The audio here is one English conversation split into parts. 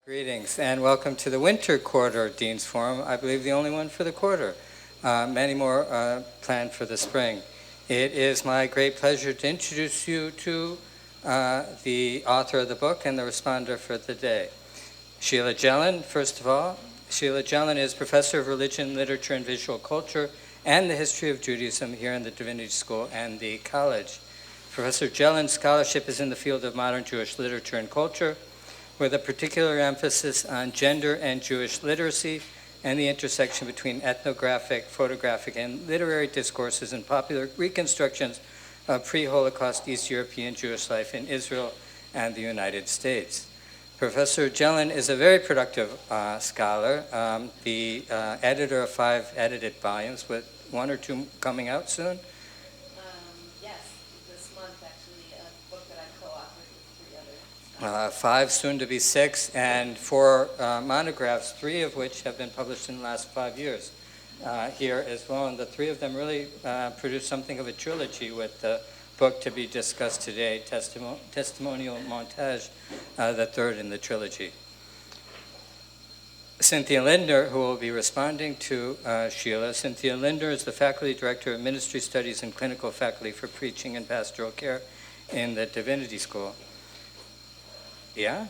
Greetings and welcome to the winter quarter Dean's Forum. I believe the only one for the quarter. Many more planned for the spring. It is my great pleasure to introduce you to the author of the book and the responder for the day. Sheila Jelen, first of all. Sheila Jelen is Professor of Religion, Literature, and Visual Culture and the History of Judaism here in the Divinity School and the college. Professor Jelen's scholarship is in the field of modern Jewish literature and culture, with a particular emphasis on gender and Jewish literacy and the intersection between ethnographic, photographic, and literary discourses and popular reconstructions of pre-Holocaust East European Jewish life in Israel and the United States. Professor Jelen is a very productive scholar, the editor of 5 edited volumes, with 1 or 2 coming out soon. Yes, this month actually, a book that I co-authored with 3 others. 5, soon to be 6, and 4 monographs, 3 of which have been published in the last 5 years here as well. And the 3 of them really produced something of a trilogy, with the book to be discussed today, Testimonial Montage, the 3rd in the trilogy. Cynthia Lindner, who will be responding to Sheila. Cynthia Lindner is the Faculty Director of Ministry Studies and Clinical Faculty for Preaching and Pastoral Care in the Divinity School. Yeah?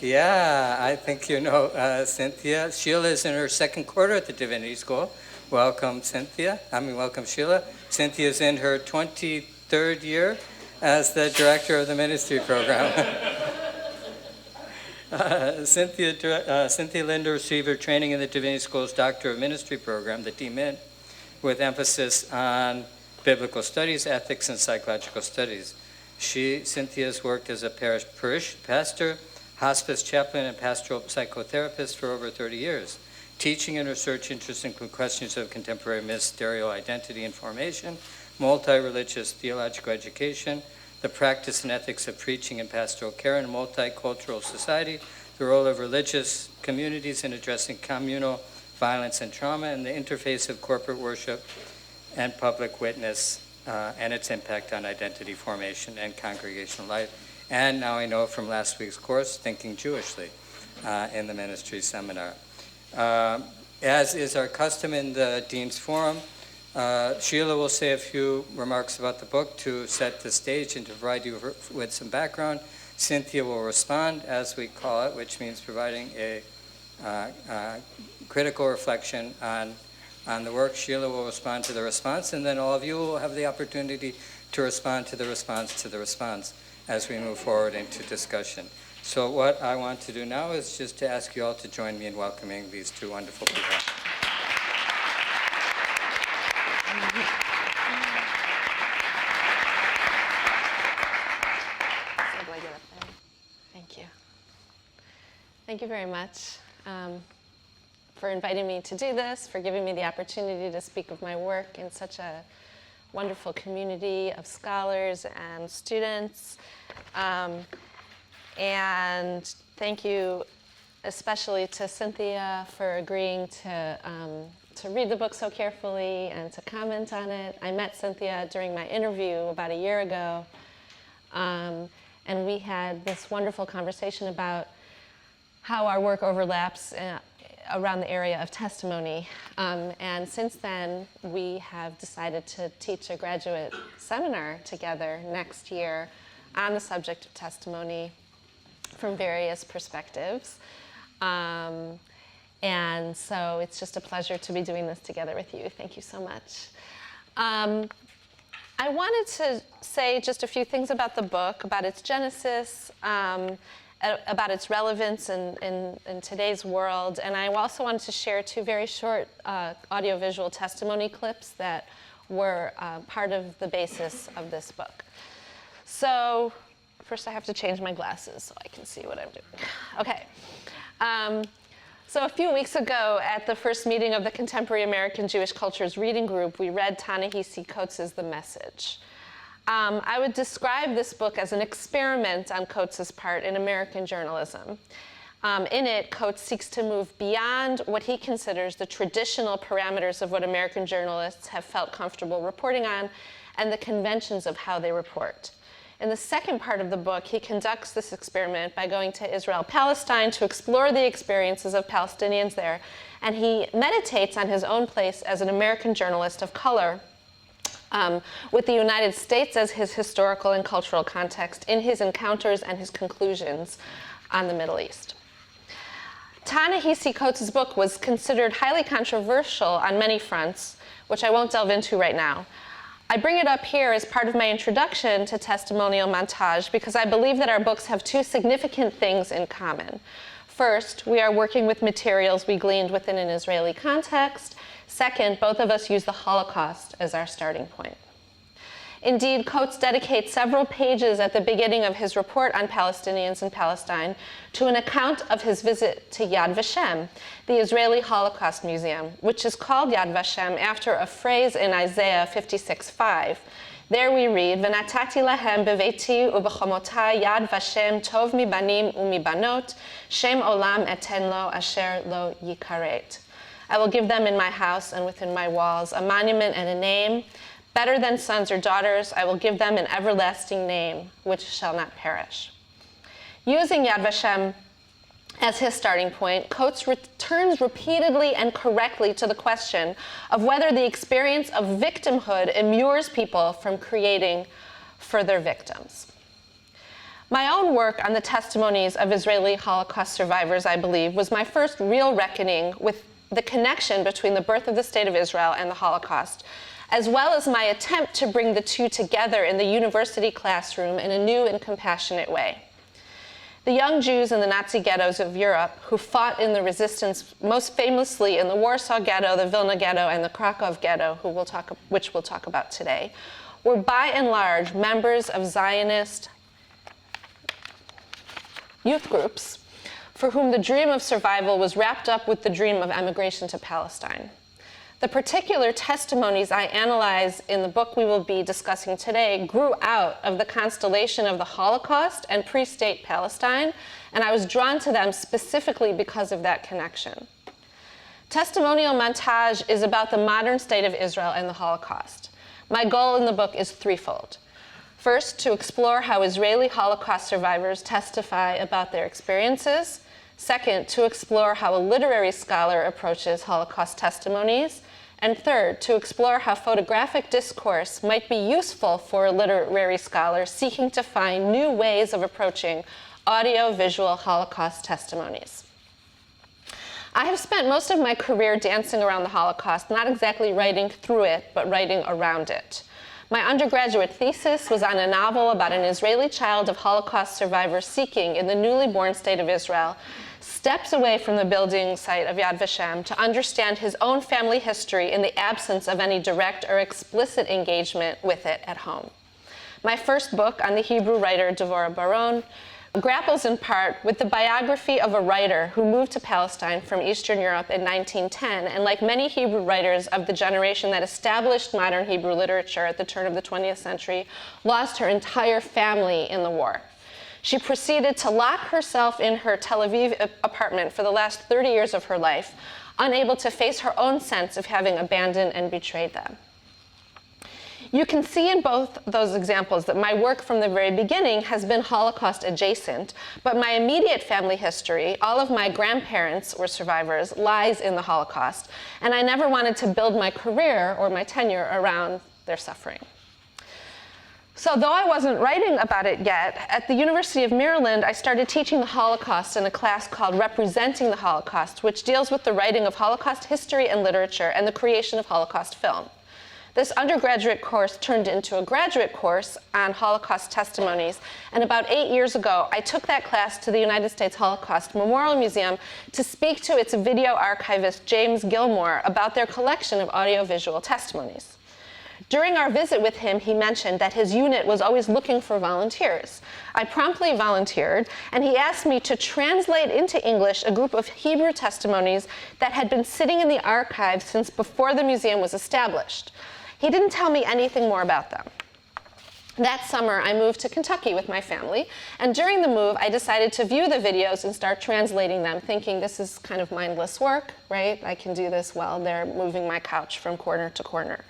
Yeah, I think you know Cynthia. Sheila is in her 2nd quarter at the Divinity School. Welcome, Cynthia. Welcome, Sheila. Cynthia is in her 23rd year as the director of the ministry program. Cynthia Lindner received her training in the Divinity School's Doctor of Ministry program, the DMIN, with emphasis on biblical studies, ethics, and psychological studies. Cynthia has worked as a parish pastor, hospice chaplain, and pastoral psychotherapist for over 30 years. Teaching and research interests include questions of contemporary ministerial identity and formation, multi-religious theological education, the practice and ethics of preaching and pastoral care in a multicultural society, the role of religious communities in addressing communal violence and trauma, and the interface of corporate worship and public witness and its impact on identity formation and congregational life. And now I know from last week's course, Thinking Jewishly in the ministry seminar. As is our custom in the Dean's Forum, Sheila will say a few remarks about the book to set the stage and to provide you with some background. Cynthia will respond, as we call it, which means providing a critical reflection on the work. Sheila will respond to the response, and then all of you will have the opportunity to respond to the response as we move forward into discussion. So what I want to do now is just to ask you all to join me in welcoming these 2 wonderful people. Thank you. Thank you very much for inviting me to do this, for giving me the opportunity to speak of my work in such a wonderful community of scholars and students. And thank you especially to Cynthia for agreeing to read the book so carefully and to comment on it. I met Cynthia during my interview about a year ago, and we had this wonderful conversation about how our work overlaps around the area of testimony. And since then, we have decided to teach a graduate seminar together next year on the subject of testimony from various perspectives. And so it's just a pleasure to be doing this together with you. Thank you so much. I wanted to say just a few things about the book, about its genesis, about its relevance in today's world. And I also wanted to share 2 very short audiovisual testimony clips that were part of the basis of this book. So first I have to change my glasses so I can see what I'm doing. Okay. So a few weeks ago at the first meeting of the Contemporary American Jewish Cultures Reading Group, we read Ta-Nehisi Coates's The Message. I would describe this book as an experiment on Coates's part in American journalism. In it, Coates seeks to move beyond what he considers the traditional parameters of what American journalists have felt comfortable reporting on and the conventions of how they report. In the second part of the book, he conducts this experiment by going to Israel, Palestine, to explore the experiences of Palestinians there. And he meditates on his own place as an American journalist of color, with the United States as his historical and cultural context in his encounters and his conclusions on the Middle East. Ta-Nehisi Coates' book was considered highly controversial on many fronts, which I won't delve into right now. I bring it up here as part of my introduction to Testimonial Montage because I believe that our books have two significant things in common. First, we are working with materials we gleaned within an Israeli context. Second, both of us use the Holocaust as our starting point. Indeed, Coates dedicates several pages at the beginning of his report on Palestinians in Palestine to an account of his visit to Yad Vashem, the Israeli Holocaust Museum, which is called Yad Vashem after a phrase in Isaiah 56:5. There we read, "V'natati lahem beveiti u'b'chomotai Yad Vashem tov mibanim u'mibanot, shem olam eten lo asher lo yikaret." I will give them in my house and within my walls a monument and a name. Better than sons or daughters, I will give them an everlasting name, which shall not perish. Using Yad Vashem as his starting point, Coates returns repeatedly and correctly to the question of whether the experience of victimhood immures people from creating further victims. My own work on the testimonies of Israeli Holocaust survivors, I believe, was my first real reckoning with the connection between the birth of the State of Israel and the Holocaust, as well as my attempt to bring the two together in the university classroom in a new and compassionate way. The young Jews in the Nazi ghettos of Europe who fought in the resistance, most famously in the Warsaw Ghetto, the Vilna Ghetto, and the Cracow Ghetto, which we'll talk about today, were by and large members of Zionist youth groups for whom the dream of survival was wrapped up with the dream of emigration to Palestine. The particular testimonies I analyze in the book we will be discussing today grew out of the constellation of the Holocaust and pre-state Palestine, and I was drawn to them specifically because of that connection. Testimonial Montage is about the modern state of Israel and the Holocaust. My goal in the book is threefold. First, to explore how Israeli Holocaust survivors testify about their experiences. Second, to explore how a literary scholar approaches Holocaust testimonies. And third, to explore how photographic discourse might be useful for a literary scholar seeking to find new ways of approaching audio-visual Holocaust testimonies. I have spent most of my career dancing around the Holocaust, not exactly writing through it, but writing around it. My undergraduate thesis was on a novel about an Israeli child of Holocaust survivors seeking, in the newly born state of Israel, steps away from the building site of Yad Vashem to understand his own family history in the absence of any direct or explicit engagement with it at home. My first book on the Hebrew writer Devorah Baron grapples in part with the biography of a writer who moved to Palestine from Eastern Europe in 1910, and like many Hebrew writers of the generation that established modern Hebrew literature at the turn of the 20th century, lost her entire family in the war. She proceeded to lock herself in her Tel Aviv apartment for the last 30 years of her life, unable to face her own sense of having abandoned and betrayed them. You can see in both those examples that my work from the very beginning has been Holocaust adjacent, but my immediate family history, all of my grandparents were survivors, lies in the Holocaust, and I never wanted to build my career or my tenure around their suffering. So though I wasn't writing about it yet, at the University of Maryland, I started teaching the Holocaust in a class called Representing the Holocaust, which deals with the writing of Holocaust history and literature and the creation of Holocaust film. This undergraduate course turned into a graduate course on Holocaust testimonies, and about 8 years ago, I took that class to the United States Holocaust Memorial Museum to speak to its video archivist, James Gilmore, about their collection of audiovisual testimonies. During our visit with him, he mentioned that his unit was always looking for volunteers. I promptly volunteered, and he asked me to translate into English a group of Hebrew testimonies that had been sitting in the archive since before the museum was established. He didn't tell me anything more about them. That summer, I moved to Kentucky with my family, and during the move, I decided to view the videos and start translating them, thinking this is kind of mindless work, right? I can do this while they're moving my couch from corner to corner.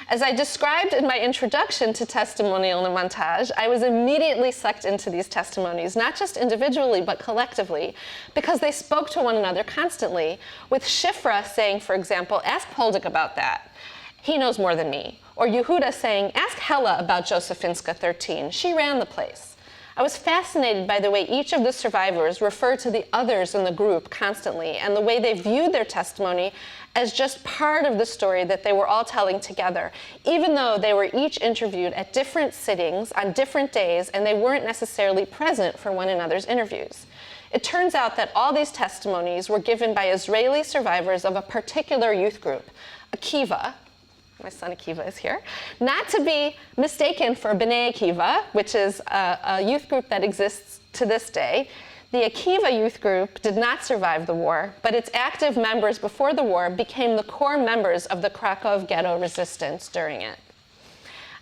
As I described in my introduction to Testimonial Montage, I was immediately sucked into these testimonies, not just individually, but collectively, because they spoke to one another constantly, with Shifra saying, for example, ask Poldik about that. He knows more than me. Or Yehuda saying, ask Hella about Josephinska 13. She ran the place. I was fascinated by the way each of the survivors referred to the others in the group constantly, and the way they viewed their testimony as just part of the story that they were all telling together, even though they were each interviewed at different sittings on different days, and they weren't necessarily present for one another's interviews. It turns out that all these testimonies were given by Israeli survivors of a particular youth group, Akiva. My son Akiva is here. Not to be mistaken for B'nai Akiva, which is a youth group that exists to this day. The Akiva youth group did not survive the war, but its active members before the war became the core members of the Cracow Ghetto Resistance during it.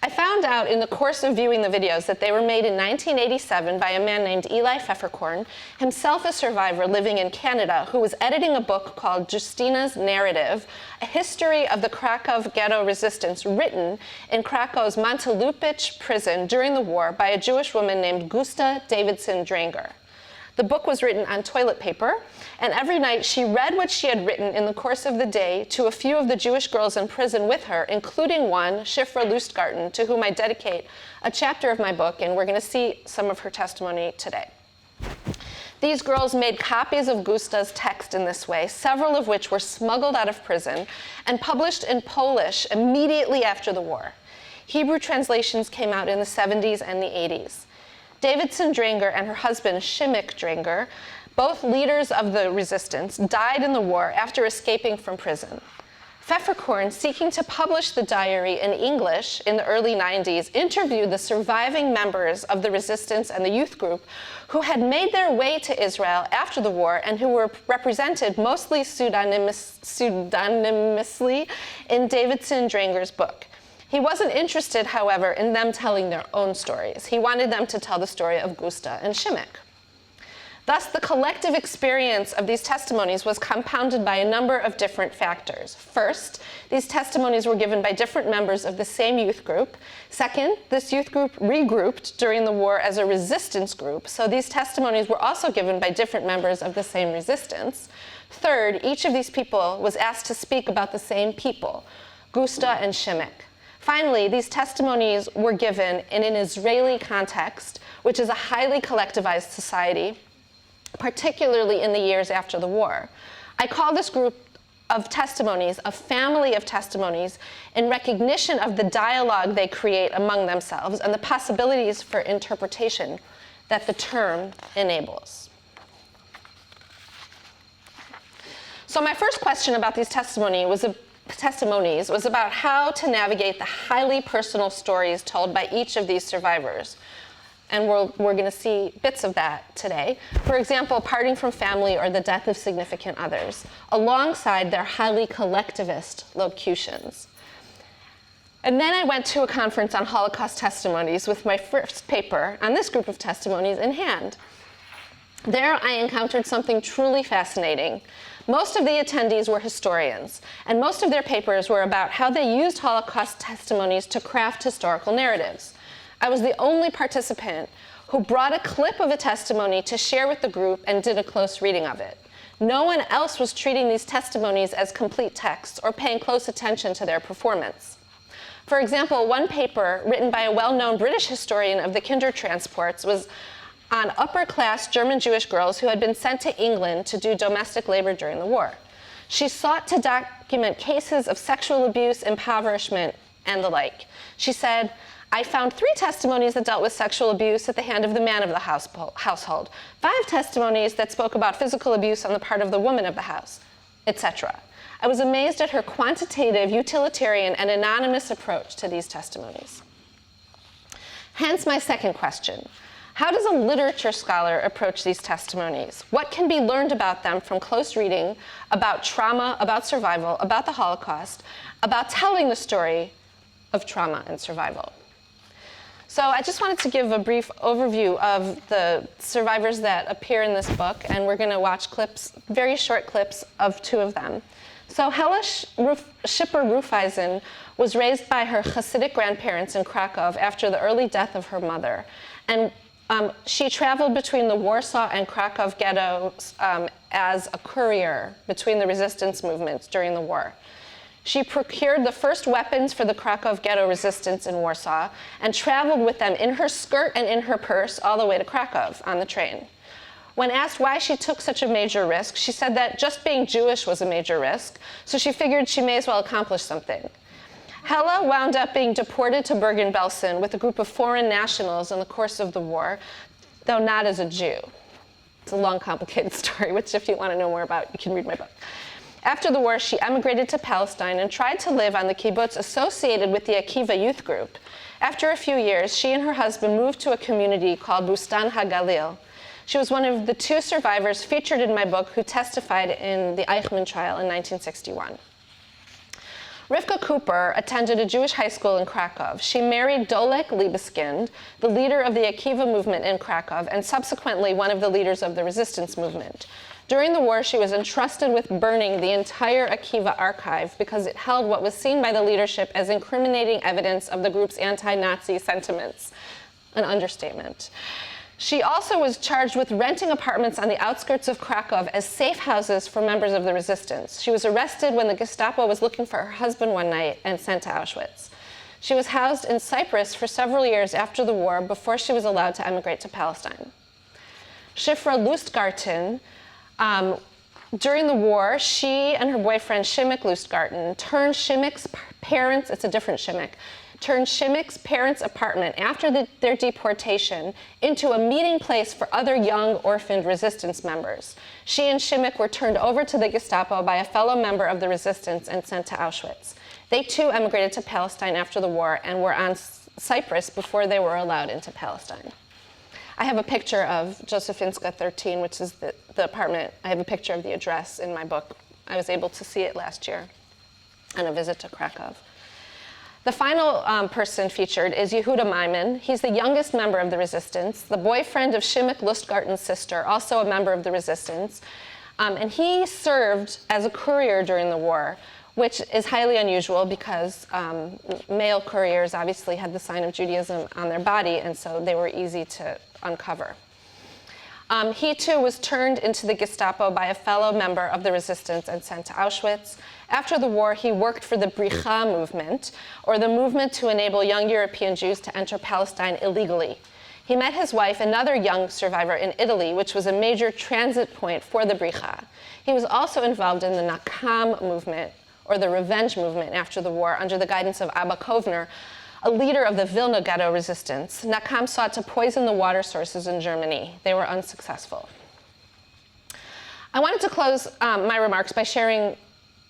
I found out in the course of viewing the videos that they were made in 1987 by a man named Eli Pfefferkorn, himself a survivor living in Canada, who was editing a book called Justina's Narrative, a history of the Cracow Ghetto Resistance written in Krakow's Montelupich prison during the war by a Jewish woman named Gusta Davidson Dranger. The book was written on toilet paper, and every night she read what she had written in the course of the day to a few of the Jewish girls in prison with her, including one, Shifra Lustgarten, to whom I dedicate a chapter of my book, and we're going to see some of her testimony today. These girls made copies of Gusta's text in this way, several of which were smuggled out of prison and published in Polish immediately after the war. Hebrew translations came out in the 70s and the 80s. Davidson Dranger and her husband, Shimik Dranger, both leaders of the resistance, died in the war after escaping from prison. Pfefferkorn, seeking to publish the diary in English in the early 90s, interviewed the surviving members of the resistance and the youth group who had made their way to Israel after the war and who were represented mostly pseudonymously in Davidson Dranger's book. He wasn't interested, however, in them telling their own stories. He wanted them to tell the story of Gusta and Shimik. Thus, the collective experience of these testimonies was compounded by a number of different factors. First, these testimonies were given by different members of the same youth group. Second, this youth group regrouped during the war as a resistance group, so these testimonies were also given by different members of the same resistance. Third, each of these people was asked to speak about the same people, Gusta and Shimik. Finally, these testimonies were given in an Israeli context, which is a highly collectivized society, particularly in the years after the war. I call this group of testimonies a family of testimonies in recognition of the dialogue they create among themselves and the possibilities for interpretation that the term enables. So my first question about these testimonies was about how to navigate the highly personal stories told by each of these survivors. And we're going to see bits of that today. For example, parting from family or the death of significant others, alongside their highly collectivist locutions. And then I went to a conference on Holocaust testimonies with my first paper on this group of testimonies in hand. There I encountered something truly fascinating. Most of the attendees were historians, and most of their papers were about how they used Holocaust testimonies to craft historical narratives. I was the only participant who brought a clip of a testimony to share with the group and did a close reading of it. No one else was treating these testimonies as complete texts or paying close attention to their performance. For example, one paper written by a well-known British historian of the Kindertransports was on upper-class German Jewish girls who had been sent to England to do domestic labor during the war. She sought to document cases of sexual abuse, impoverishment, and the like. She said, I found 3 testimonies that dealt with sexual abuse at the hand of the man of the household, 5 testimonies that spoke about physical abuse on the part of the woman of the house, etc. I was amazed at her quantitative, utilitarian, and anonymous approach to these testimonies. Hence my second question. How does a literature scholar approach these testimonies? What can be learned about them from close reading about trauma, about survival, about the Holocaust, about telling the story of trauma and survival? So I just wanted to give a brief overview of the survivors that appear in this book, and we're going to watch clips, very short clips of 2 of them. So Hella Schipper Rufeisen was raised by her Hasidic grandparents in Krakow after the early death of her mother. And she traveled between the Warsaw and Cracow ghettos as a courier between the resistance movements during the war. She procured the first weapons for the Cracow Ghetto Resistance in Warsaw and traveled with them in her skirt and in her purse all the way to Krakow on the train. When asked why she took such a major risk, she said that just being Jewish was a major risk, so she figured she may as well accomplish something. Hella wound up being deported to Bergen-Belsen with a group of foreign nationals in the course of the war, though not as a Jew. It's a long, complicated story, which if you want to know more about, you can read my book. After the war, she emigrated to Palestine and tried to live on the kibbutz associated with the Akiva youth group. After a few years, she and her husband moved to a community called Bustan HaGalil. She was one of the 2 survivors featured in my book who testified in the Eichmann trial in 1961. Rivka Cooper attended a Jewish high school in Krakow. She married Dolek Liebeskind, the leader of the Akiva movement in Krakow, and subsequently one of the leaders of the resistance movement. During the war, she was entrusted with burning the entire Akiva archive because it held what was seen by the leadership as incriminating evidence of the group's anti-Nazi sentiments, an understatement. She also was charged with renting apartments on the outskirts of Krakow as safe houses for members of the resistance. She was arrested when the Gestapo was looking for her husband one night and sent to Auschwitz. She was housed in Cyprus for several years after the war before she was allowed to emigrate to Palestine. Shifra Lustgarten, during the war, she and her boyfriend Shimmick Lustgarten turned Shimmick's parents, it's a different Shimmick, turned Shimmick's parents' apartment after their deportation into a meeting place for other young orphaned resistance members. She and Shimmick were turned over to the Gestapo by a fellow member of the resistance and sent to Auschwitz. They too emigrated to Palestine after the war and were on Cyprus before they were allowed into Palestine. I have a picture of Josephinska 13, which is the apartment. I have a picture of the address in my book. I was able to see it last year on a visit to Krakow. The final person featured is Yehuda Maiman. He's the youngest member of the resistance, the boyfriend of Shimmick Lustgarten's sister, also a member of the resistance. And he served as a courier during the war, which is highly unusual because male couriers obviously had the sign of Judaism on their body, and so they were easy to uncover. He too was turned into the Gestapo by a fellow member of the resistance and sent to Auschwitz. After the war, he worked for the Bricha movement, or the movement to enable young European Jews to enter Palestine illegally. He met his wife, another young survivor, in Italy, which was a major transit point for the Bricha. He was also involved in the Nakam movement, or the revenge movement after the war, under the guidance of Abba Kovner, a leader of the Vilna Ghetto Resistance. Nakam sought to poison the water sources in Germany. They were unsuccessful. I wanted to close my remarks by sharing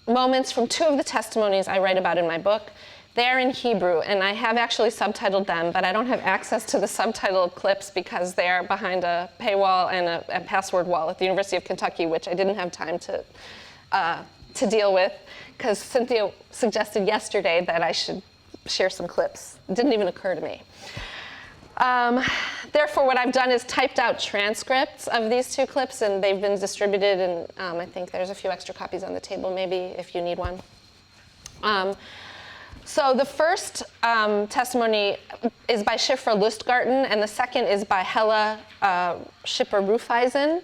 moments from 2 of the testimonies I write about in my book. They're in Hebrew, and I have actually subtitled them, but I don't have access to the subtitled clips because they are behind a paywall and a password wall at the University of Kentucky, which I didn't have time to deal with, because Cynthia suggested yesterday that I should share some clips. It didn't even occur to me. Therefore, what I've done is typed out transcripts of these 2 clips, and they've been distributed, and I think there's a few extra copies on the table, maybe, if you need one. So the first testimony is by Shifra Lustgarten, and the second is by Hella Schipper Rufeisen.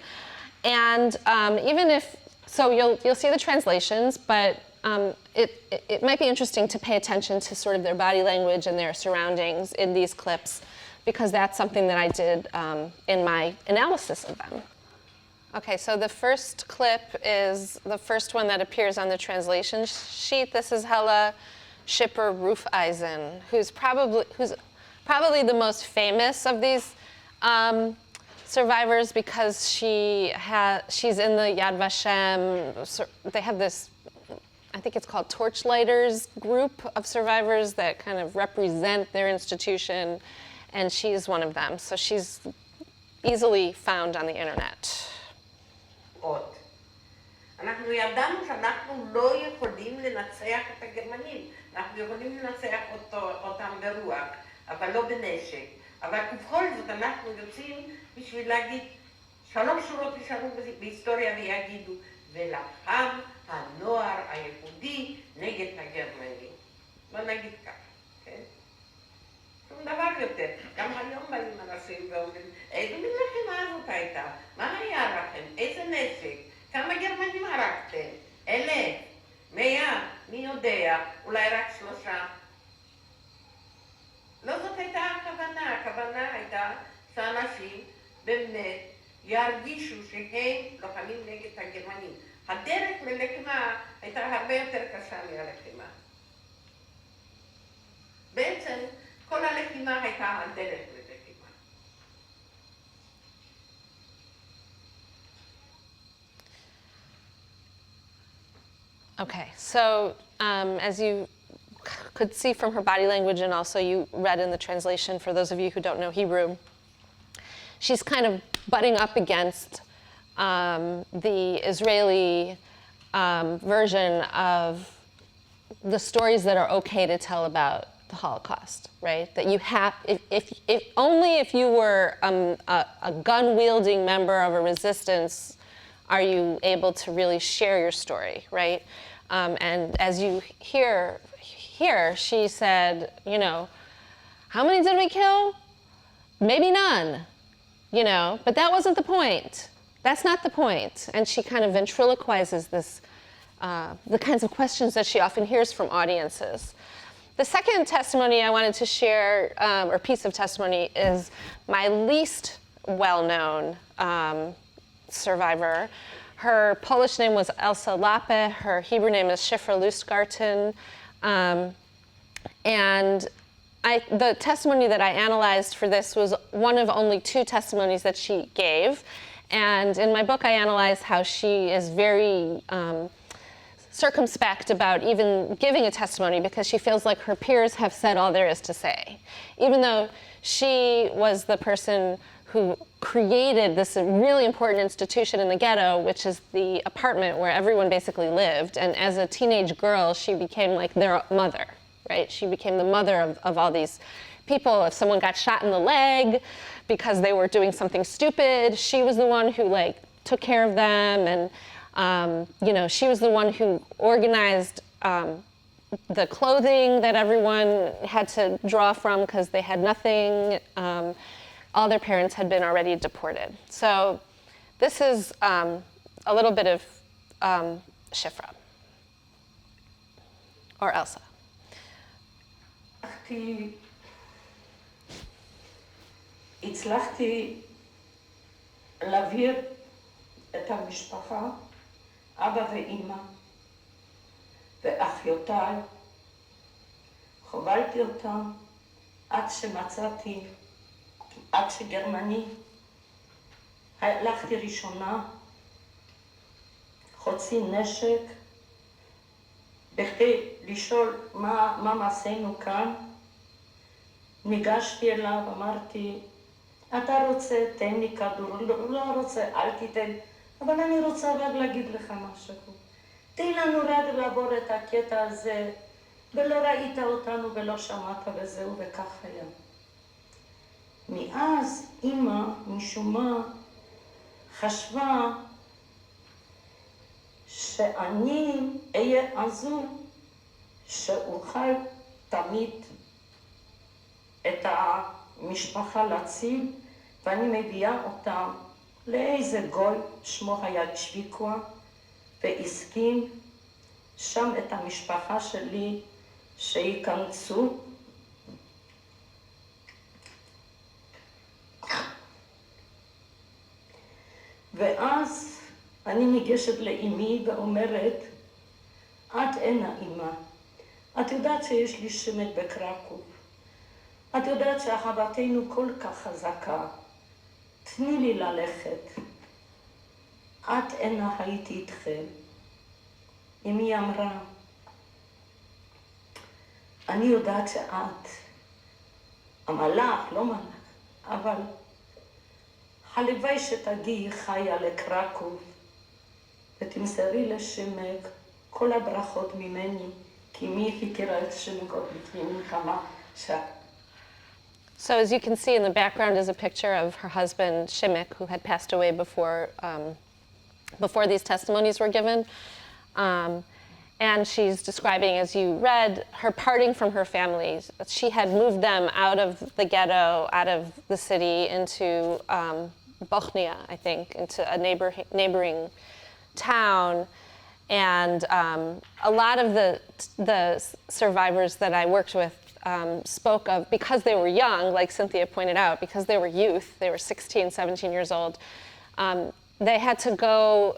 And even if, so you'll see the translations, but it might be interesting to pay attention to sort of their body language and their surroundings in these clips, because that's something that I did in my analysis of them. Okay, so the first clip is the first one that appears on the translation sheet. This is Hella Schipper Rufeisen, who's probably the most famous of these survivors because she's in the Yad Vashem. They have this, I think it's called Torchlighters group of survivors that kind of represent their institution, and she's one of them. So she's easily found on the internet. אנחנו ידענו שאנחנו לא יכולים לנצח את הגרמנים. אנחנו יכולים לנצח אותם ברוח, אבל לא בנשק. אבל ובכל זאת אנחנו יוצאים בשביל להגיד, 3 שורות יישארו בהיסטוריה ויגידו, ולחם הנוער היהודי נגד הגרמני. לא נגיד ככה, כן? שום דבר יותר. גם היום באים אנשים ואומרים, איזה מין לחימה הזאת הייתה? מה היה לכם? איזה נשק? כמה גרמנים הרגתם? 1,000? 100? מי יודע? אולי רק 3? לא זאת הייתה הכוונה. הכוונה הייתה שאנשים באמת ירגישו שהם לוחמים נגד הגרמנים. הדרך ללחימה הייתה הרבה יותר קשה מהלחימה. בעצם כל הלחימה הייתה הדרך ללחימה. Okay, so as you could see from her body language, and also you read in the translation, for those of you who don't know Hebrew, she's kind of butting up against the Israeli version of the stories that are okay to tell about the Holocaust, right? That you have, if only if you were a gun-wielding member of a resistance are you able to really share your story, right? And as you hear here, she said, you know, how many did we kill? Maybe none, you know, but that wasn't the point. That's not the point. And she kind of ventriloquizes this, the kinds of questions that she often hears from audiences. The second testimony I wanted to share, or piece of testimony, is my least well-known survivor. Her Polish name was Elsa Lappe. Her Hebrew name is Shifra Lustgarten. And the testimony that I analyzed for this was one of only 2 testimonies that she gave. And in my book, I analyze how she is very circumspect about even giving a testimony because she feels like her peers have said all there is to say. Even though she was the person who created this really important institution in the ghetto, which is the apartment where everyone basically lived. And as a teenage girl, she became like their mother, right? She became the mother of all these people. If someone got shot in the leg because they were doing something stupid, she was the one who like took care of them. And you know, she was the one who organized the clothing that everyone had to draw from because they had nothing. All their parents had been already deported. So this is a little bit of Shifra, or Elsa. הצלחתי להעביר את המשפחה, אבא ואימא ואחיותיי, חובלתי אותם עד שמצאתי, עד שגרמני, הלכתי ראשונה, חוצי נשק, בכדי לשאול מה מעשינו כאן. ניגשתי אליו, אמרתי, אתה רוצה, תן לי כדור, לא רוצה, אל תיתן, אבל אני רוצה רק להגיד לך משהו. תן לנו רק לעבור את הקטע הזה, ולא ראית אותנו ולא שמעת וזהו, וכך היה. מאז אמא משום מה חשבה שאני אהיה עזו שאוכל תמיד את המשפחה להציל, ואני מביאה אותם לאיזה גוי, שמו היה צ'ביקווה, והסכים שם את המשפחה שלי שייכנסו. ואז אני ניגשת לאמי ואומרת, את אינה אמא, את יודעת שיש לי שמץ בקרקוב, את יודעת שאהבתנו כל כך חזקה, תני לי ללכת, את אינה הייתי איתכם. אמי אמרה, אני יודעת שאת המלאך, לא מלאך, אבל הלוואי שתגיעי חיה לקרקוב ותמסרי לשמק כל הברכות ממני, כי מי הכירה את שמק עוד לפני מלחמה שם. So as you can see in the background is a picture of her husband, Shimek, who had passed away before these testimonies were given. And she's describing, as you read, her parting from her family. She had moved them out of the ghetto, out of the city, into Bochnia, I think, into a neighboring town. And a lot of the survivors that I worked with spoke of, because they were young, like Cynthia pointed out, because they were youth, they were 16, 17 years old, they had to go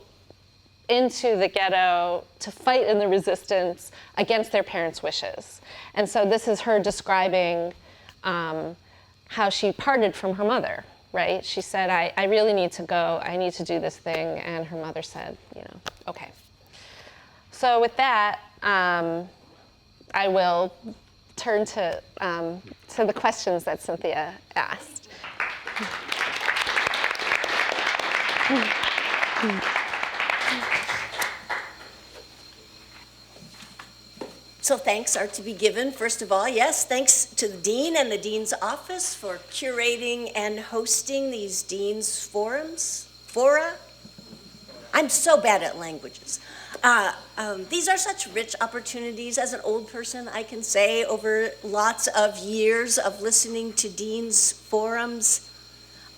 into the ghetto to fight in the resistance against their parents' wishes. And so this is her describing how she parted from her mother, right? She said, I really need to go, I need to do this thing, and her mother said, okay. So with that, I will turn to the questions that Cynthia asked. So thanks are to be given, first of all. Yes, thanks to the Dean and the Dean's office for curating and hosting these Dean's fora. I'm so bad at languages. These are such rich opportunities. As an old person, I can say, over lots of years of listening to Dean's forums,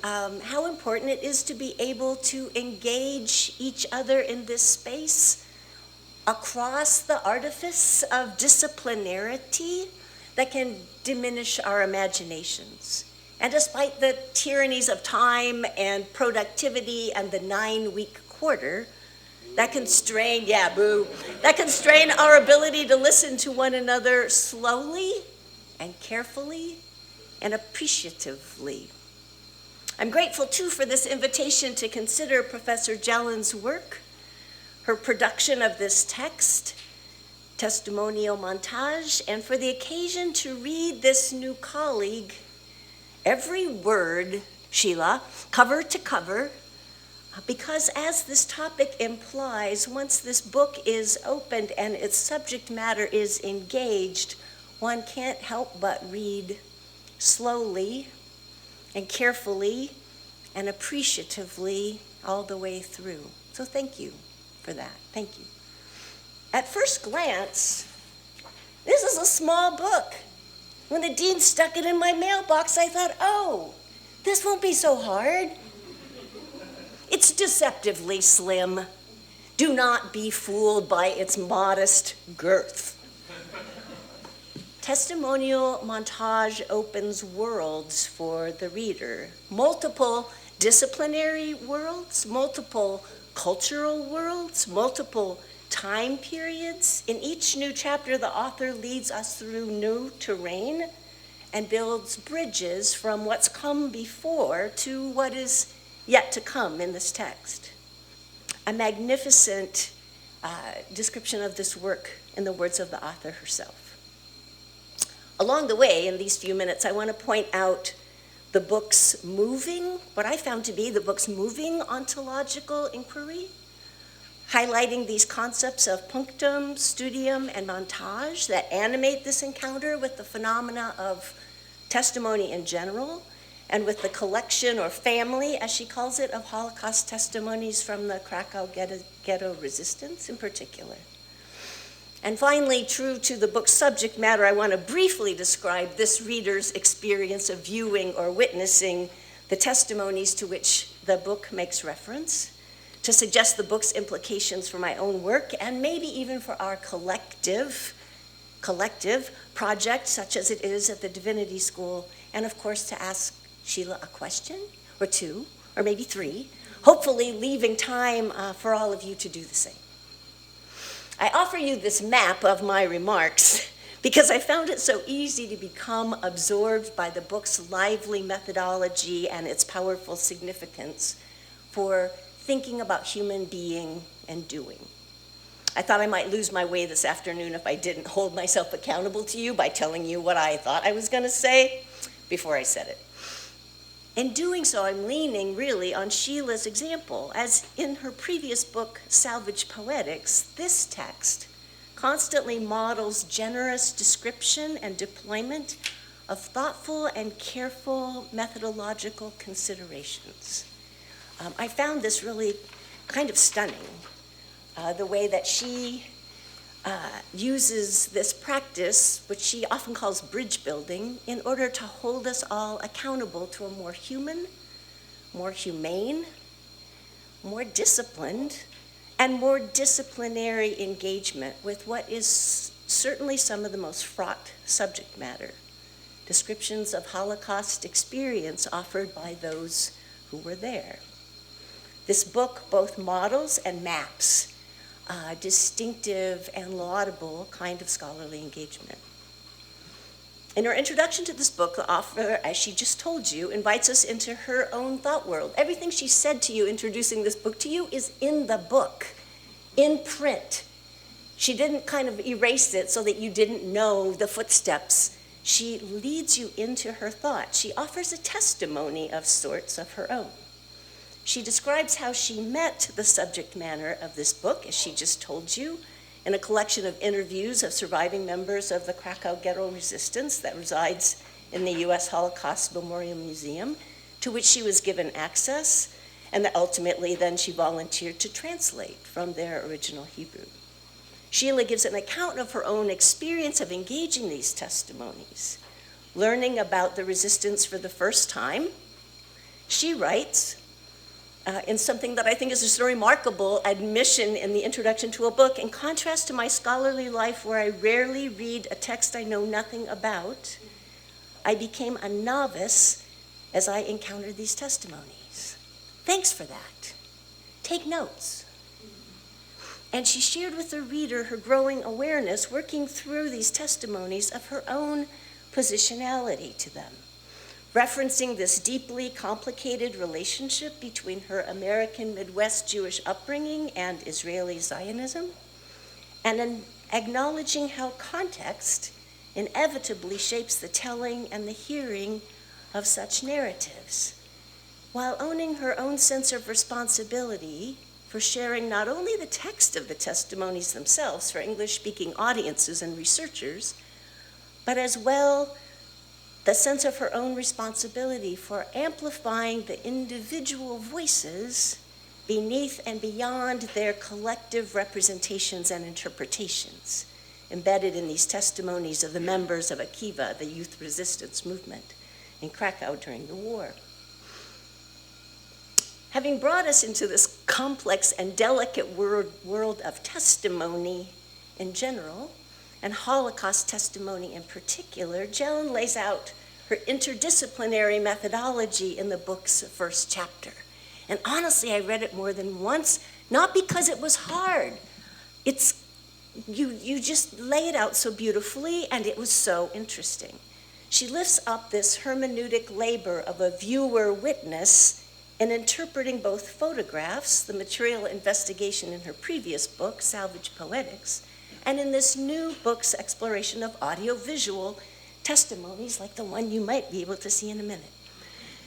how important it is to be able to engage each other in this space across the artifice of disciplinarity that can diminish our imaginations. And despite the tyrannies of time and productivity and the 9-week quarter, that constrain our ability to listen to one another slowly and carefully and appreciatively. I'm grateful too for this invitation to consider Professor Jelen's work, her production of this text, Testimonial Montage, and for the occasion to read this new colleague, every word, Sheila, cover to cover, because as this topic implies, once this book is opened and its subject matter is engaged, one can't help but read slowly and carefully and appreciatively all the way through. So thank you for that. Thank you. At first glance, this is a small book. When the Dean stuck it in my mailbox, I thought, oh, this won't be so hard. It's deceptively slim. Do not be fooled by its modest girth. Testimonial Montage opens worlds for the reader. Multiple disciplinary worlds, multiple cultural worlds, multiple time periods. In each new chapter, the author leads us through new terrain and builds bridges from what's come before to what is yet to come in this text. A magnificent description of this work in the words of the author herself. Along the way, in these few minutes, I want to point out the book's what I found to be the book's moving ontological inquiry, highlighting these concepts of punctum, studium, and montage that animate this encounter with the phenomena of testimony in general, and with the collection, or family, as she calls it, of Holocaust testimonies from the Cracow Ghetto Resistance in particular. And finally, true to the book's subject matter, I want to briefly describe this reader's experience of viewing or witnessing the testimonies to which the book makes reference, to suggest the book's implications for my own work, and maybe even for our collective project, such as it is at the Divinity School, and of course to ask Sheila a question, or two, or maybe three, hopefully leaving time for all of you to do the same. I offer you this map of my remarks because I found it so easy to become absorbed by the book's lively methodology and its powerful significance for thinking about human being and doing. I thought I might lose my way this afternoon if I didn't hold myself accountable to you by telling you what I thought I was going to say before I said it. In doing so, I'm leaning really on Sheila's example, as in her previous book, Salvage Poetics, this text constantly models generous description and deployment of thoughtful and careful methodological considerations. I found this really kind of stunning. the way that she uses this practice, which she often calls bridge building, in order to hold us all accountable to a more human, more humane, more disciplined, and more disciplinary engagement with what is certainly some of the most fraught subject matter, descriptions of Holocaust experience offered by those who were there. This book both models and maps a distinctive and laudable kind of scholarly engagement. In her introduction to this book, the author, as she just told you, invites us into her own thought world. Everything she said to you introducing this book to you is in the book, in print. She didn't kind of erase it so that you didn't know the footsteps. She leads you into her thought. She offers a testimony of sorts of her own. She describes how she met the subject matter of this book, as she just told you, in a collection of interviews of surviving members of the Cracow Ghetto Resistance that resides in the U.S. Holocaust Memorial Museum, to which she was given access, and that ultimately then she volunteered to translate from their original Hebrew. Sheila gives an account of her own experience of engaging these testimonies, learning about the resistance for the first time. She writes, in something that I think is just a remarkable admission in the introduction to a book, in contrast to my scholarly life where I rarely read a text I know nothing about, I became a novice as I encountered these testimonies. Thanks for that. Take notes. And she shared with the reader her growing awareness working through these testimonies of her own positionality to them, referencing this deeply complicated relationship between her American Midwest Jewish upbringing and Israeli Zionism, and acknowledging how context inevitably shapes the telling and the hearing of such narratives, while owning her own sense of responsibility for sharing not only the text of the testimonies themselves for English-speaking audiences and researchers, but as well the sense of her own responsibility for amplifying the individual voices beneath and beyond their collective representations and interpretations, embedded in these testimonies of the members of Akiva, the youth resistance movement in Krakow during the war. Having brought us into this complex and delicate world of testimony in general, and Holocaust testimony in particular, Jelen lays out her interdisciplinary methodology in the book's first chapter. And honestly, I read it more than once, not because it was hard. You just lay it out so beautifully, and it was so interesting. She lifts up this hermeneutic labor of a viewer witness in interpreting both photographs, the material investigation in her previous book, Salvage Poetics, and in this new book's exploration of audiovisual testimonies like the one you might be able to see in a minute.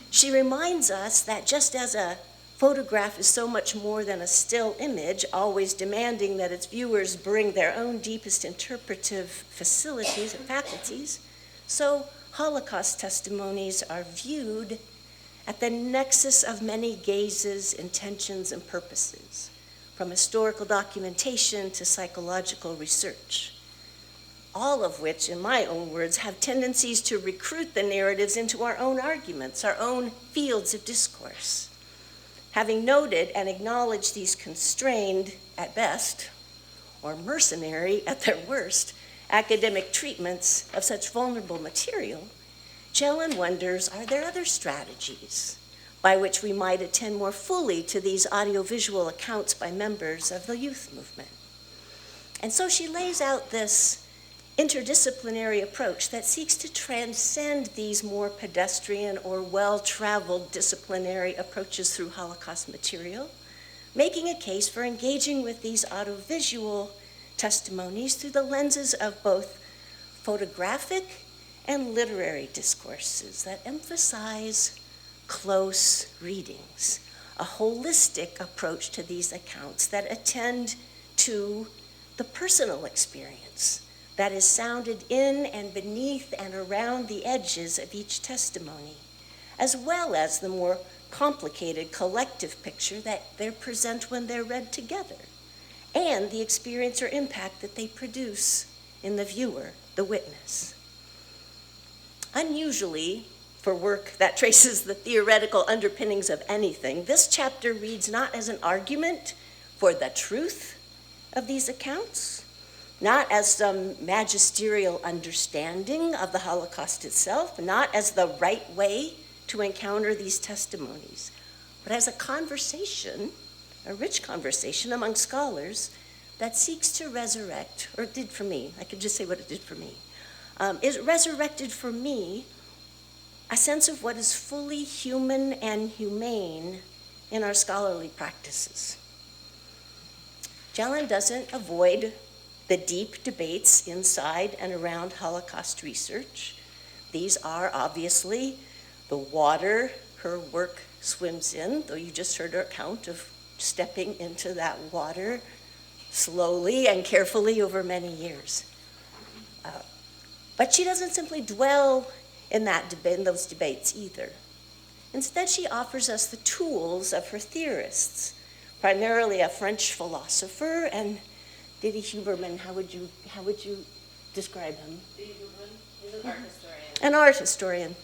She reminds us that just as a photograph is so much more than a still image, always demanding that its viewers bring their own deepest interpretive facilities and faculties, so Holocaust testimonies are viewed at the nexus of many gazes, intentions, and purposes, from historical documentation to psychological research, all of which, in my own words, have tendencies to recruit the narratives into our own arguments, our own fields of discourse. Having noted and acknowledged these constrained, at best, or mercenary, at their worst, academic treatments of such vulnerable material, Jelen wonders, are there other strategies by which we might attend more fully to these audiovisual accounts by members of the youth movement? And so she lays out this interdisciplinary approach that seeks to transcend these more pedestrian or well-traveled disciplinary approaches through Holocaust material, making a case for engaging with these audiovisual testimonies through the lenses of both photographic and literary discourses that emphasize close readings, a holistic approach to these accounts that attend to the personal experience that is sounded in and beneath and around the edges of each testimony, as well as the more complicated collective picture that they present when they're read together, and the experience or impact that they produce in the viewer, the witness. Unusually, for work that traces the theoretical underpinnings of anything, this chapter reads not as an argument for the truth of these accounts, not as some magisterial understanding of the Holocaust itself, not as the right way to encounter these testimonies, but as a conversation, a rich conversation among scholars that seeks to resurrect, or it did for me, I could just say what it did for me. It resurrected for me a sense of what is fully human and humane in our scholarly practices. Jelen doesn't avoid the deep debates inside and around Holocaust research. These are obviously the water her work swims in, though you just heard her account of stepping into that water slowly and carefully over many years. But she doesn't simply dwell in those debates either. Instead, she offers us the tools of her theorists, primarily a French philosopher, and Didi Huberman, how would you describe him? Didi Huberman is an art historian. An art historian.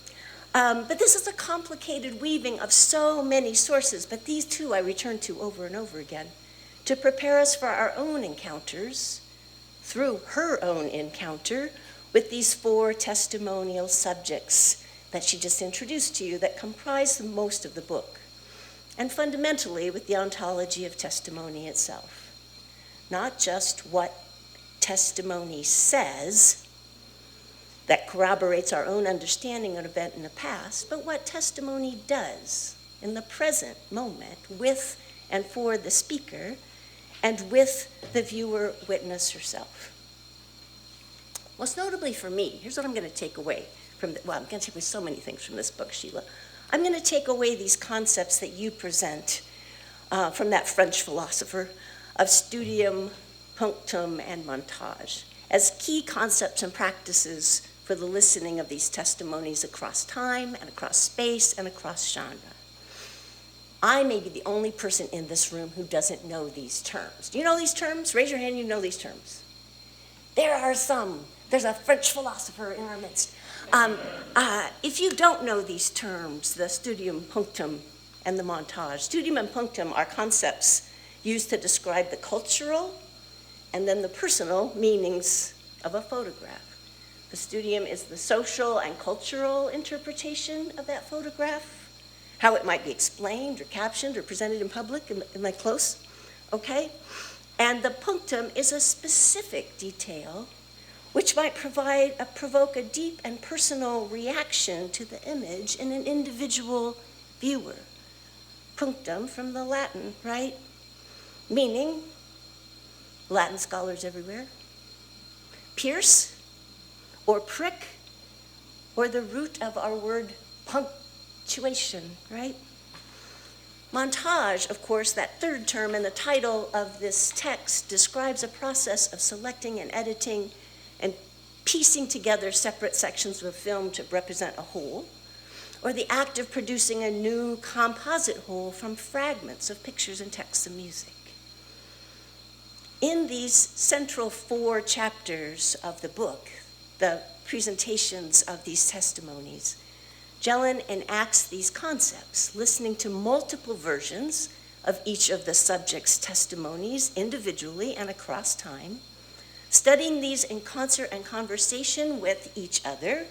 But this is a complicated weaving of so many sources, but these two I return to over and over again to prepare us for our own encounters, through her own encounter, with these 4 testimonial subjects that she just introduced to you that comprise most of the book, and fundamentally with the ontology of testimony itself. Not just what testimony says that corroborates our own understanding of an event in the past, but what testimony does in the present moment with and for the speaker and with the viewer witness herself. Most notably for me, here's what I'm going to take away from I'm going to take away so many things from this book, Sheila. I'm going to take away these concepts that you present from that French philosopher of studium, punctum, and montage as key concepts and practices for the listening of these testimonies across time and across space and across genre. I may be the only person in this room who doesn't know these terms. Do you know these terms? Raise your hand, you know these terms. There are some. There's a French philosopher in our midst. If you don't know these terms, the studium, punctum, and the montage, studium and punctum are concepts used to describe the cultural and then the personal meanings of a photograph. The studium is the social and cultural interpretation of that photograph, how it might be explained or captioned or presented in public. Am I close? Okay? And the punctum is a specific detail which might provoke a deep and personal reaction to the image in an individual viewer. Punctum from the Latin, right? Meaning, Latin scholars everywhere, pierce or prick, or the root of our word punctuation, right? Montage, of course, that third term in the title of this text, describes a process of selecting and editing and piecing together separate sections of a film to represent a whole, or the act of producing a new composite whole from fragments of pictures and texts and music. In these central 4 chapters of the book, the presentations of these testimonies, Jelen enacts these concepts, listening to multiple versions of each of the subject's testimonies individually and across time, studying these in concert and conversation with each other,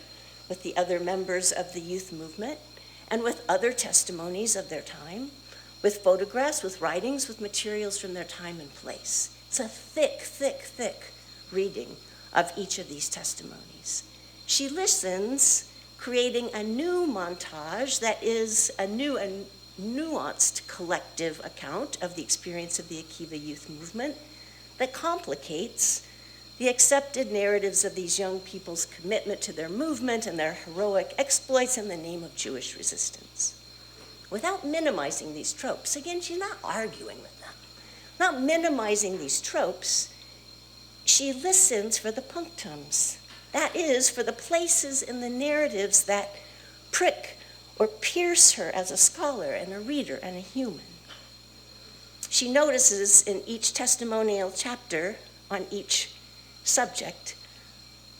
with the other members of the youth movement, and with other testimonies of their time, with photographs, with writings, with materials from their time and place. It's a thick, thick, thick reading of each of these testimonies. She listens, creating a new montage that is a new and nuanced collective account of the experience of the Akiva youth movement that complicates the accepted narratives of these young people's commitment to their movement and their heroic exploits in the name of Jewish resistance. Without minimizing these tropes, again, she's not arguing with them, not minimizing these tropes, she listens for the punctums. That is, for the places in the narratives that prick or pierce her as a scholar and a reader and a human. She notices in each testimonial chapter on each subject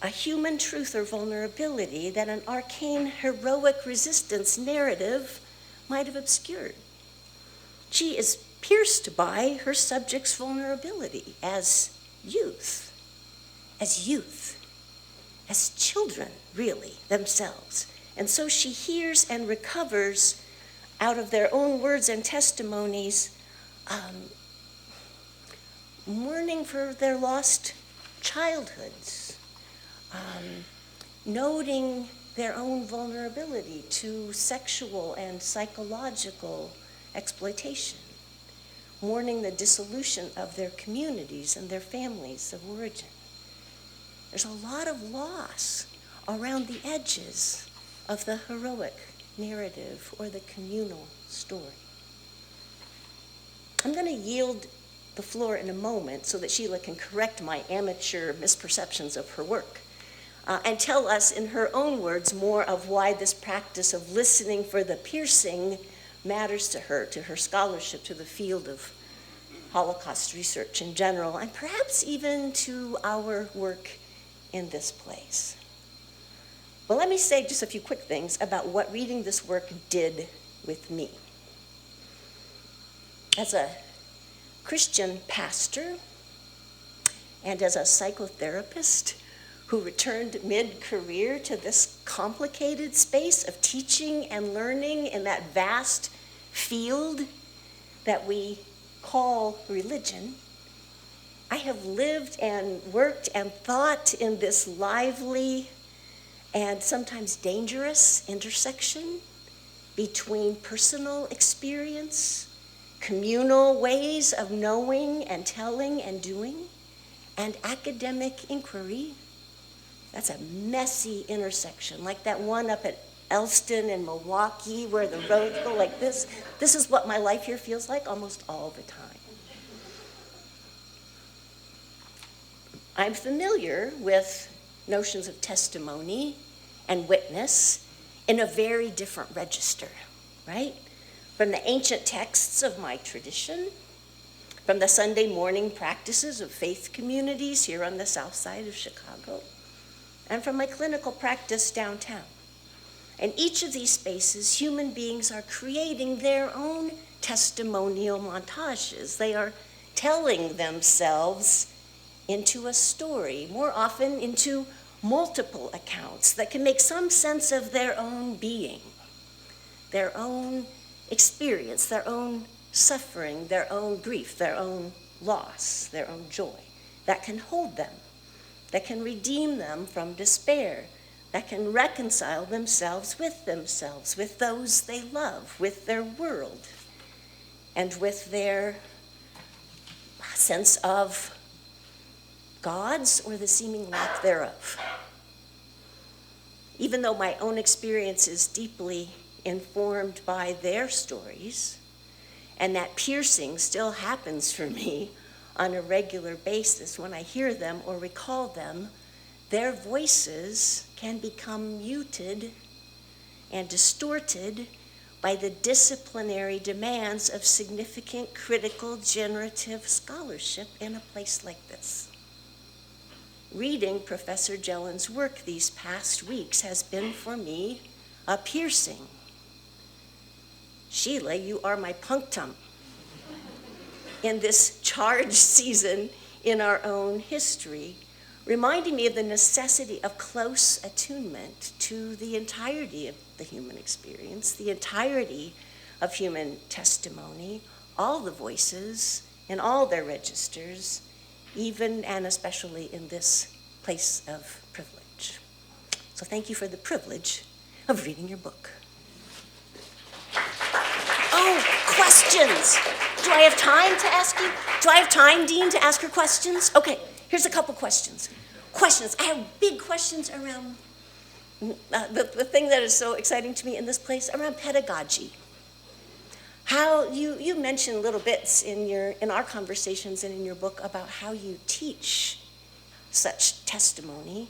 a human truth or vulnerability that an arcane heroic resistance narrative might have obscured. She is pierced by her subject's vulnerability as youth, as children, really, themselves. And so she hears and recovers out of their own words and testimonies, mourning for their lost childhoods, noting their own vulnerability to sexual and psychological exploitation, mourning the dissolution of their communities and their families of origin. There's a lot of loss around the edges of the heroic narrative or the communal story. I'm going to yield the floor in a moment so that Sheila can correct my amateur misperceptions of her work and tell us in her own words more of why this practice of listening for the piercing matters to her scholarship, to the field of Holocaust research in general, and perhaps even to our work in this place. Well, let me say just a few quick things about what reading this work did with me. As a Christian pastor and as a psychotherapist who returned mid-career to this complicated space of teaching and learning in that vast field that we call religion, I have lived and worked and thought in this lively and sometimes dangerous intersection between personal experience, communal ways of knowing and telling and doing, and academic inquiry. That's a messy intersection, like that one up at Elston and Milwaukee where the roads go like this. This is what my life here feels like almost all the time. I'm familiar with notions of testimony and witness in a very different register, right? From the ancient texts of my tradition, from the Sunday morning practices of faith communities here on the south side of Chicago, and from my clinical practice downtown. In each of these spaces, human beings are creating their own testimonial montages. They are telling themselves into a story, more often into multiple accounts that can make some sense of their own being, their own experience, their own suffering, their own grief, their own loss, their own joy, that can hold them, that can redeem them from despair, that can reconcile themselves, with those they love, with their world, and with their sense of God's or the seeming lack thereof. Even though my own experience is deeply informed by their stories, and that piercing still happens for me on a regular basis when I hear them or recall them, their voices can become muted and distorted by the disciplinary demands of significant critical generative scholarship in a place like this. Reading Professor Jelen's work these past weeks has been for me a piercing. Sheila, you are my punctum in this charged season in our own history, reminding me of the necessity of close attunement to the entirety of the human experience, the entirety of human testimony, all the voices in all their registers, even and especially in this place of privilege. So thank you for the privilege of reading your book. Oh, questions. Do I have time to ask you? Do I have time, Dean, to ask her questions? Okay, here's a couple questions. I have big questions around the thing that is so exciting to me in this place, around pedagogy. How you mentioned little bits in our conversations and in your book about how you teach such testimony,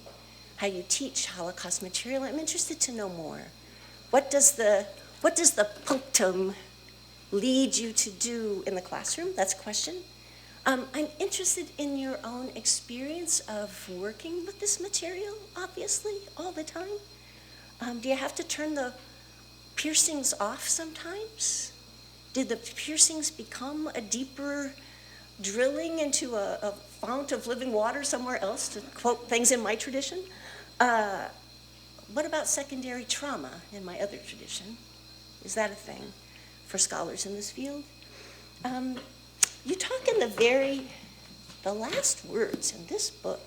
how you teach Holocaust material. I'm interested to know more. What does the punctum lead you to do in the classroom? That's a question. I'm interested in your own experience of working with this material, obviously, all the time. Do you have to turn the piercings off sometimes? Did the piercings become a deeper drilling into a fount of living water somewhere else, to quote things in my tradition? What about secondary trauma in my other tradition? Is that a thing for scholars in this field? You talk in the last words in this book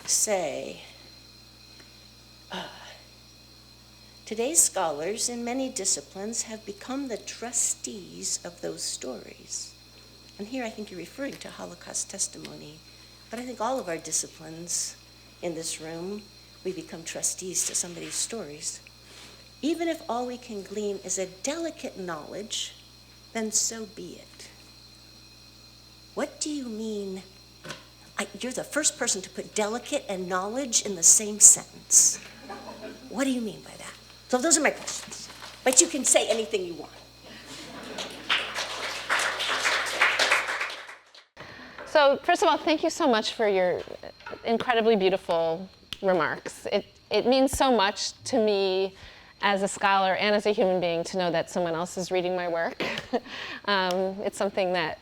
say, today's scholars in many disciplines have become the trustees of those stories. And here I think you're referring to Holocaust testimony, but I think all of our disciplines in this room, we become trustees to somebody's stories. Even if all we can glean is a delicate knowledge, then so be it. What do you mean? You're the first person to put delicate and knowledge in the same sentence. What do you mean by that? So those are my questions. But you can say anything you want. So first of all, thank you so much for your incredibly beautiful remarks. It means so much to me as a scholar and as a human being to know that someone else is reading my work. It's something that,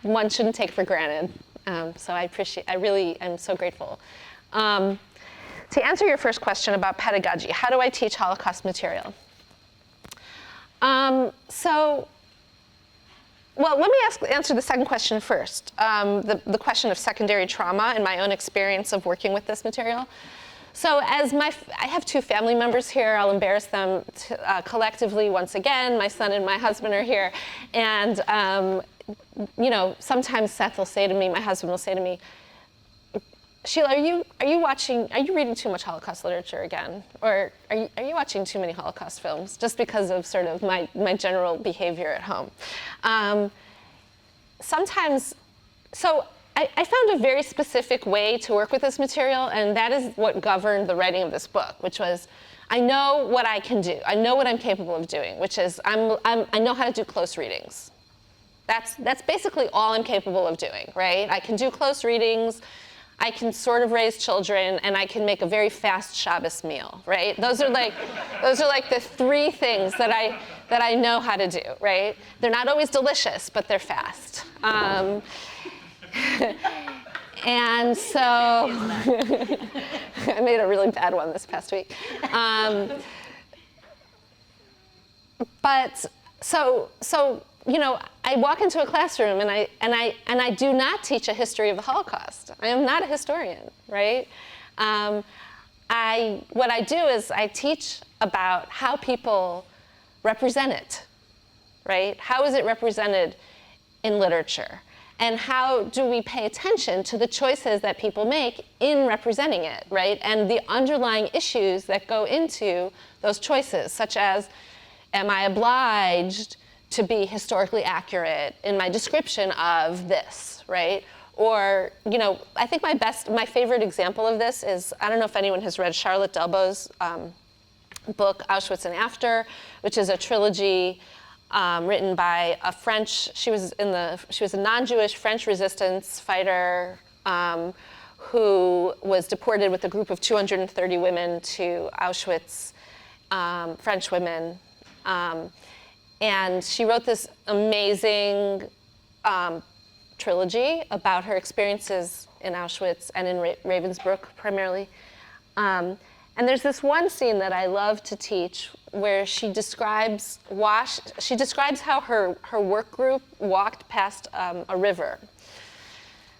one shouldn't take for granted. So I really am so grateful. To answer your first question about pedagogy, how do I teach Holocaust material? Well, let me answer the second question first, the question of secondary trauma and my own experience of working with this material. So I have two family members here. I'll embarrass them collectively once again. My son and my husband are here. And, sometimes Seth will say to me, my husband will say to me, Sheila, are you reading too much Holocaust literature again? Or are you watching too many Holocaust films? Just because of sort of my general behavior at home. I found a very specific way to work with this material, and that is what governed the writing of this book, which was, I know what I can do. I know what I'm capable of doing, which is I know how to do close readings. That's basically all I'm capable of doing, right? I can do close readings, I can sort of raise children, and I can make a very fast Shabbos meal, right? Those are like the three things that I know how to do, right? They're not always delicious, but they're fast. And so I made a really bad one this past week. I walk into a classroom and I do not teach a history of the Holocaust. I am not a historian, right? What I do is I teach about how people represent it, right? How is it represented in literature? And how do we pay attention to the choices that people make in representing it, right? And the underlying issues that go into those choices, such as, am I obliged to be historically accurate in my description of this, right? Or, I think my favorite example of this is, I don't know if anyone has read Charlotte Delbo's book, Auschwitz and After, which is a trilogy written by a French, she was a non-Jewish French resistance fighter who was deported with a group of 230 women to Auschwitz, French women. And she wrote this amazing trilogy about her experiences in Auschwitz and in Ravensbrück primarily. And there's this one scene that I love to teach where she describes how her work group walked past a river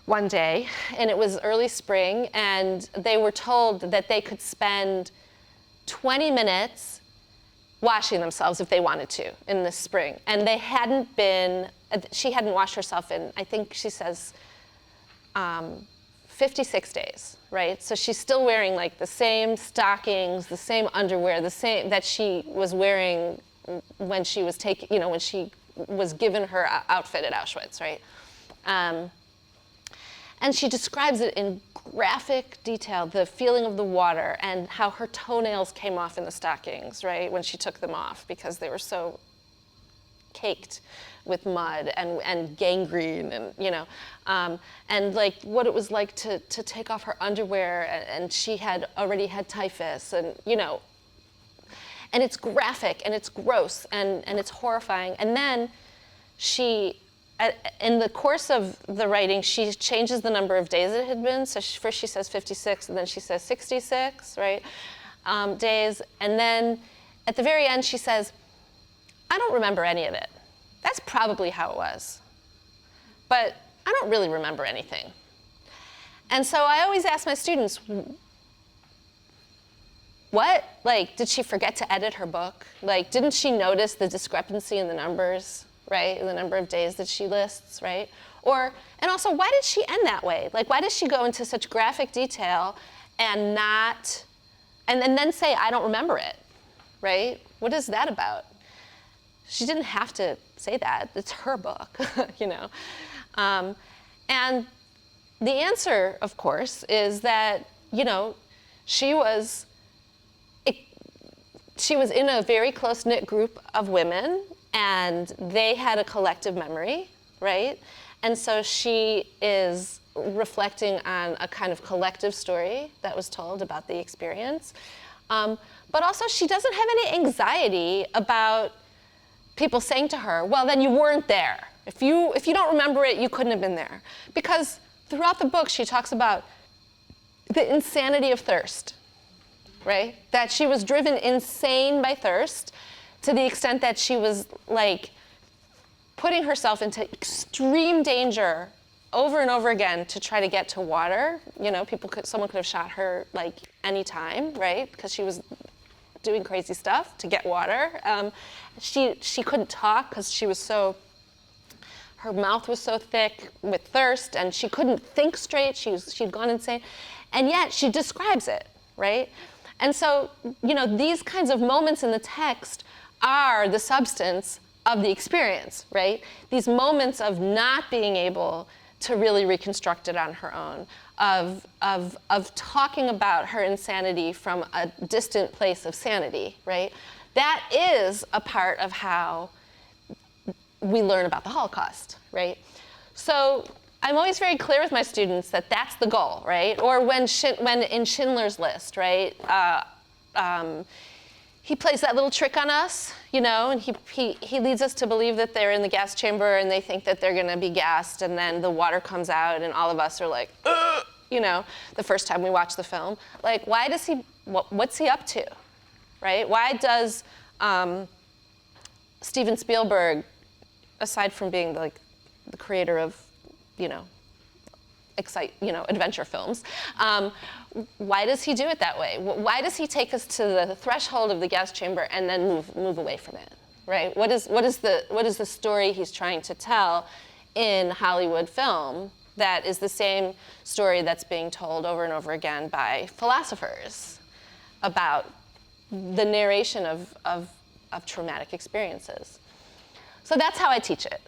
one day, and it was early spring, and they were told that they could spend 20 minutes washing themselves if they wanted to in the spring. And she hadn't washed herself in, I think she says, 56 days, right? So she's still wearing like the same stockings, the same underwear, the same that she was wearing when she was when she was given her outfit at Auschwitz, right? And And she describes it in graphic detail, the feeling of the water and how her toenails came off in the stockings, right, when she took them off because they were so caked with mud and gangrene and, you know, and like what it was like to take off her underwear, and she had already had typhus, and, you know, and it's graphic and it's gross and it's horrifying. And then she, in the course of the writing, she changes the number of days it had been. So first she says 56, and then she says 66, right, days. And then at the very end she says, I don't remember any of it. That's probably how it was. But I don't really remember anything. And so I always ask my students, what? Like, did she forget to edit her book? Like, didn't she notice the discrepancy in the numbers, right? In the number of days that she lists, right? Or, and also, why did she end that way? Like, why does she go into such graphic detail and not, and then say, I don't remember it, right? What is that about? She didn't have to say that. It's her book, you know. And the answer, of course, is that, you know, she was in a very close-knit group of women, and they had a collective memory, right? And so she is reflecting on a kind of collective story that was told about the experience. But also, she doesn't have any anxiety about people saying to her, well, then you weren't there. If you don't remember it, you couldn't have been there. Because throughout the book, she talks about the insanity of thirst, right? That she was driven insane by thirst to the extent that she was like putting herself into extreme danger over and over again to try to get to water. You know, someone could have shot her like any time, right? Because she was doing crazy stuff to get water. She couldn't talk because her mouth was so thick with thirst, and she couldn't think straight. She'd gone insane, and yet she describes it, right? And so, you know, these kinds of moments in the text are the substance of the experience, right? These moments of not being able to really reconstruct it on her own, of talking about her insanity from a distant place of sanity, right? That is a part of how we learn about the Holocaust, right? So I'm always very clear with my students that that's the goal, right? Or when in Schindler's List, right? He plays that little trick on us, you know, and he leads us to believe that they're in the gas chamber and they think that they're going to be gassed, and then the water comes out and all of us are like, ugh, you know, the first time we watch the film. Like, why does what's he up to, right? Why does Steven Spielberg, aside from being like the creator of, you know, adventure films, why does he do it that way? Why does he take us to the threshold of the gas chamber and then move away from it, right? What is the story he's trying to tell in Hollywood film that is the same story that's being told over and over again by philosophers about the narration of traumatic experiences? So that's how I teach it.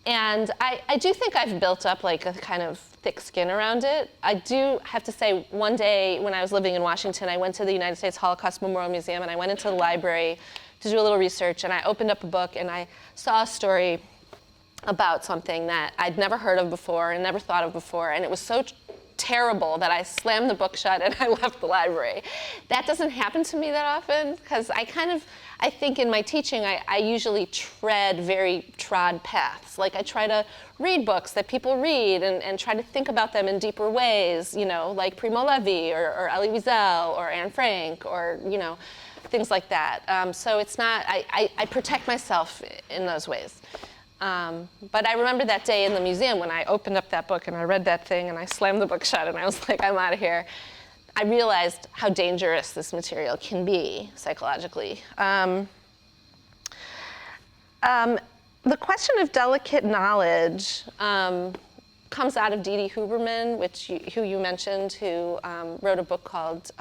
And I do think I've built up like a kind of thick skin around it. I do have to say, one day when I was living in Washington, I went to the United States Holocaust Memorial Museum, and I went into the library to do a little research, and I opened up a book and I saw a story about something that I'd never heard of before and never thought of before, and it was so terrible that I slammed the book shut and I left the library. That doesn't happen to me that often, because I think in my teaching, I usually tread very trod paths. Like, I try to read books that people read and try to think about them in deeper ways, you know, like Primo Levi or Elie Wiesel or Anne Frank, or, you know, things like that. So it's not, I protect myself in those ways. But I remember that day in the museum when I opened up that book and I read that thing and I slammed the book shut and I was like, I'm out of here. I realized how dangerous this material can be psychologically. The question of delicate knowledge comes out of Dee Dee Huberman, who you mentioned, who wrote a book called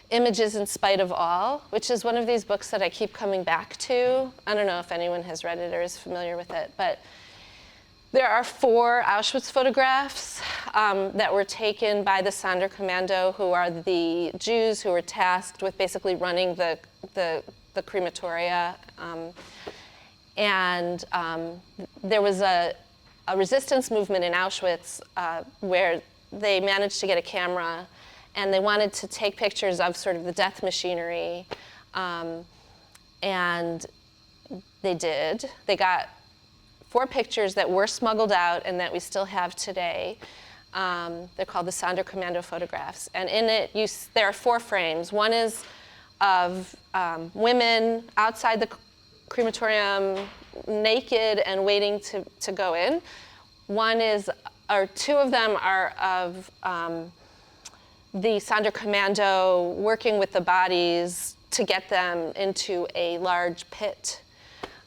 Images in Spite of All, which is one of these books that I keep coming back to. I don't know if anyone has read it or is familiar with it, but There are 4 Auschwitz photographs that were taken by the Sonderkommando, who are the Jews who were tasked with basically running the crematoria. There was a resistance movement in Auschwitz where they managed to get a camera, and they wanted to take pictures of sort of the death machinery. And they did. They got 4 pictures that were smuggled out and that we still have today. They're called the Sonderkommando photographs. And in it, there are 4 frames. One is of women outside the crematorium, naked and waiting to go in. 2 of them are of the Sonderkommando working with the bodies to get them into a large pit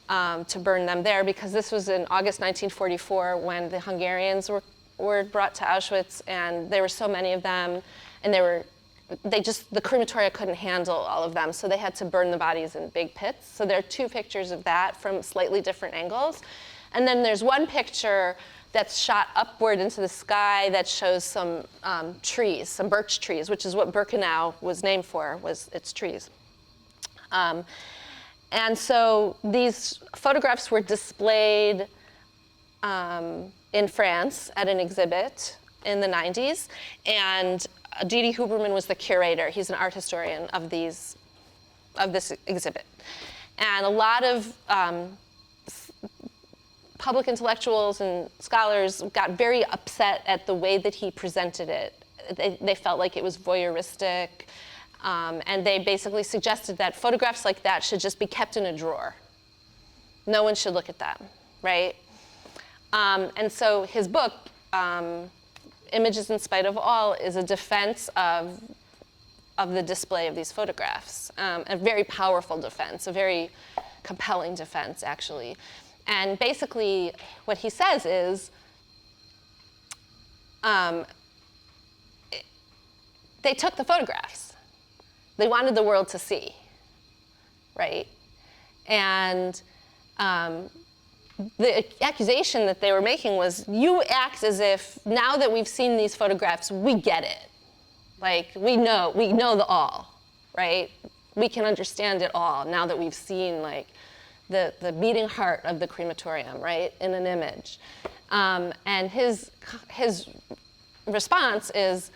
to burn them there, because this was in August 1944 when the Hungarians were brought to Auschwitz, and there were so many of them, and the crematoria couldn't handle all of them, so they had to burn the bodies in big pits. So there are 2 pictures of that from slightly different angles. And then there's one picture that's shot upward into the sky that shows some trees, some birch trees, which is what Birkenau was named for, was its trees. And so these photographs were displayed in France at an exhibit in the 90s, and D.D. Huberman was the curator. He's an art historian of this exhibit. And a lot of public intellectuals and scholars got very upset at the way that he presented it. They felt like it was voyeuristic, and they basically suggested that photographs like that should just be kept in a drawer. No one should look at them, right? And so his book, Images in Spite of All, is a defense of the display of these photographs. A very powerful defense, a very compelling defense, actually. And basically, what he says is, they took the photographs. They wanted the world to see, right? And the accusation that they were making was, you act as if, now that we've seen these photographs, we get it. Like, we know the all, right? We can understand it all now that we've seen, like, the beating heart of the crematorium, right, in an image. And his response is,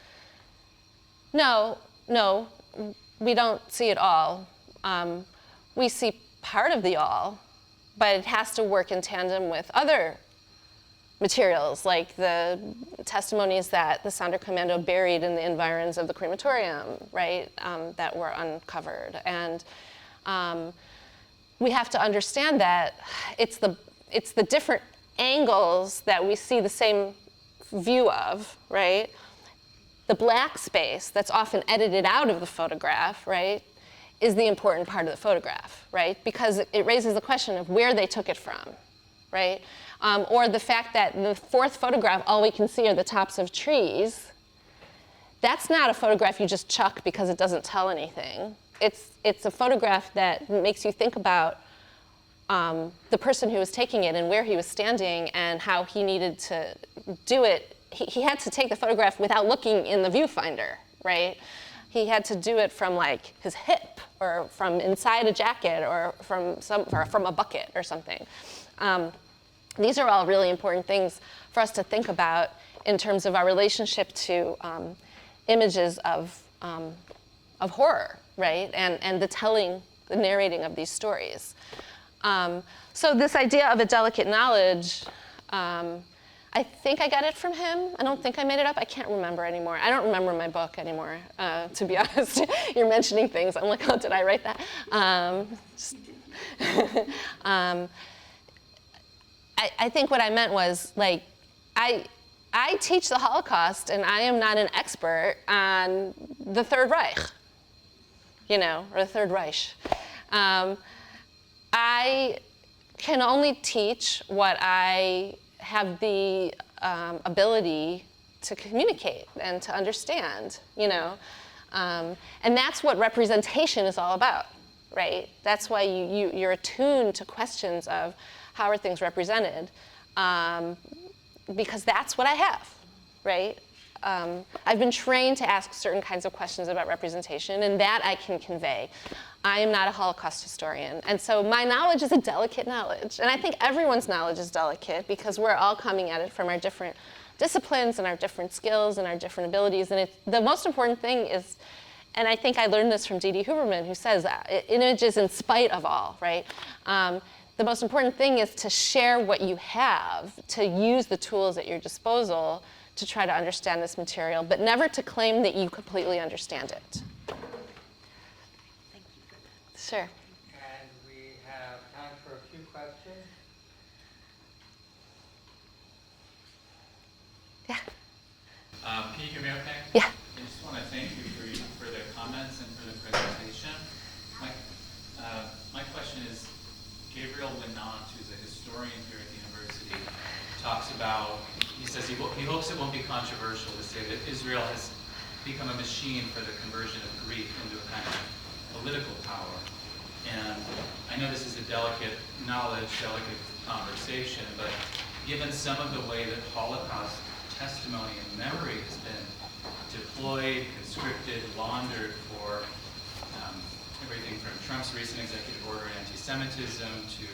no, we don't see it all. We see part of the all, but it has to work in tandem with other materials, like the testimonies that the Sonderkommando buried in the environs of the crematorium, right, that were uncovered. And we have to understand that it's the different angles that we see the same view of, right? The black space that's often edited out of the photograph, right, is the important part of the photograph, right? Because it raises the question of where they took it from, right? Or the fact that the 4th photograph, all we can see are the tops of trees. That's not a photograph you just chuck because it doesn't tell anything. It's a photograph that makes you think about the person who was taking it and where he was standing and how he needed to do it. He had to take the photograph without looking in the viewfinder, right? He had to do it from, like, his hip or from inside a jacket or from a bucket or something. These are all really important things for us to think about in terms of our relationship to images of horror, right? And the narrating of these stories. So this idea of a delicate knowledge, I think I got it from him. I don't think I made it up. I can't remember anymore. I don't remember my book anymore, to be honest. You're mentioning things. I'm like, oh, did I write that? I think what I meant was, like, I teach the Holocaust, and I am not an expert on the Third Reich, or the Third Reich. I can only teach what I have the ability to communicate and to understand, and that's what representation is all about, right? That's why you're attuned to questions of how are things represented. because that's what I have, right? I've been trained to ask certain kinds of questions about representation, and that I can convey. I am not a Holocaust historian, and so my knowledge is a delicate knowledge. And I think everyone's knowledge is delicate because we're all coming at it from our different disciplines and our different skills and our different abilities. And the most important thing is, and I think I learned this from D.D. Huberman, who says image is in spite of all, right? The most important thing is to share what you have, to use the tools at your disposal to try to understand this material, but never to claim that you completely understand it. Thank you for that. Sure. And we have time for a few questions. Yeah. Can you hear me okay? Yeah. I just want to thank you for the comments and for the presentation. My question is, Gabriel Winant, who's a historian here at the university, talks about, he says he hopes it won't be controversial to say that Israel has become a machine for the conversion of Greek into a kind of political power. And I know this is a delicate knowledge, delicate conversation, but given some of the way that Holocaust testimony and memory has been deployed, conscripted, laundered for everything from Trump's recent executive order on anti-Semitism to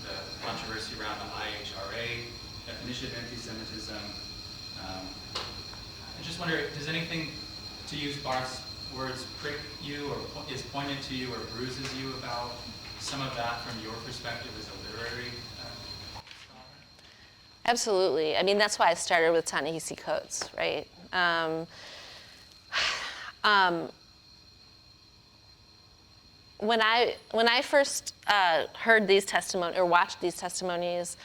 the controversy around the IHRA definition of anti-Semitism. I just wonder, does anything, to use Barth's words, prick you or is pointed to you or bruises you about some of that from your perspective as a literary scholar? Absolutely. I mean, that's why I started with Ta-Nehisi Coates, right? When I first heard these testimonies or watched these testimonies,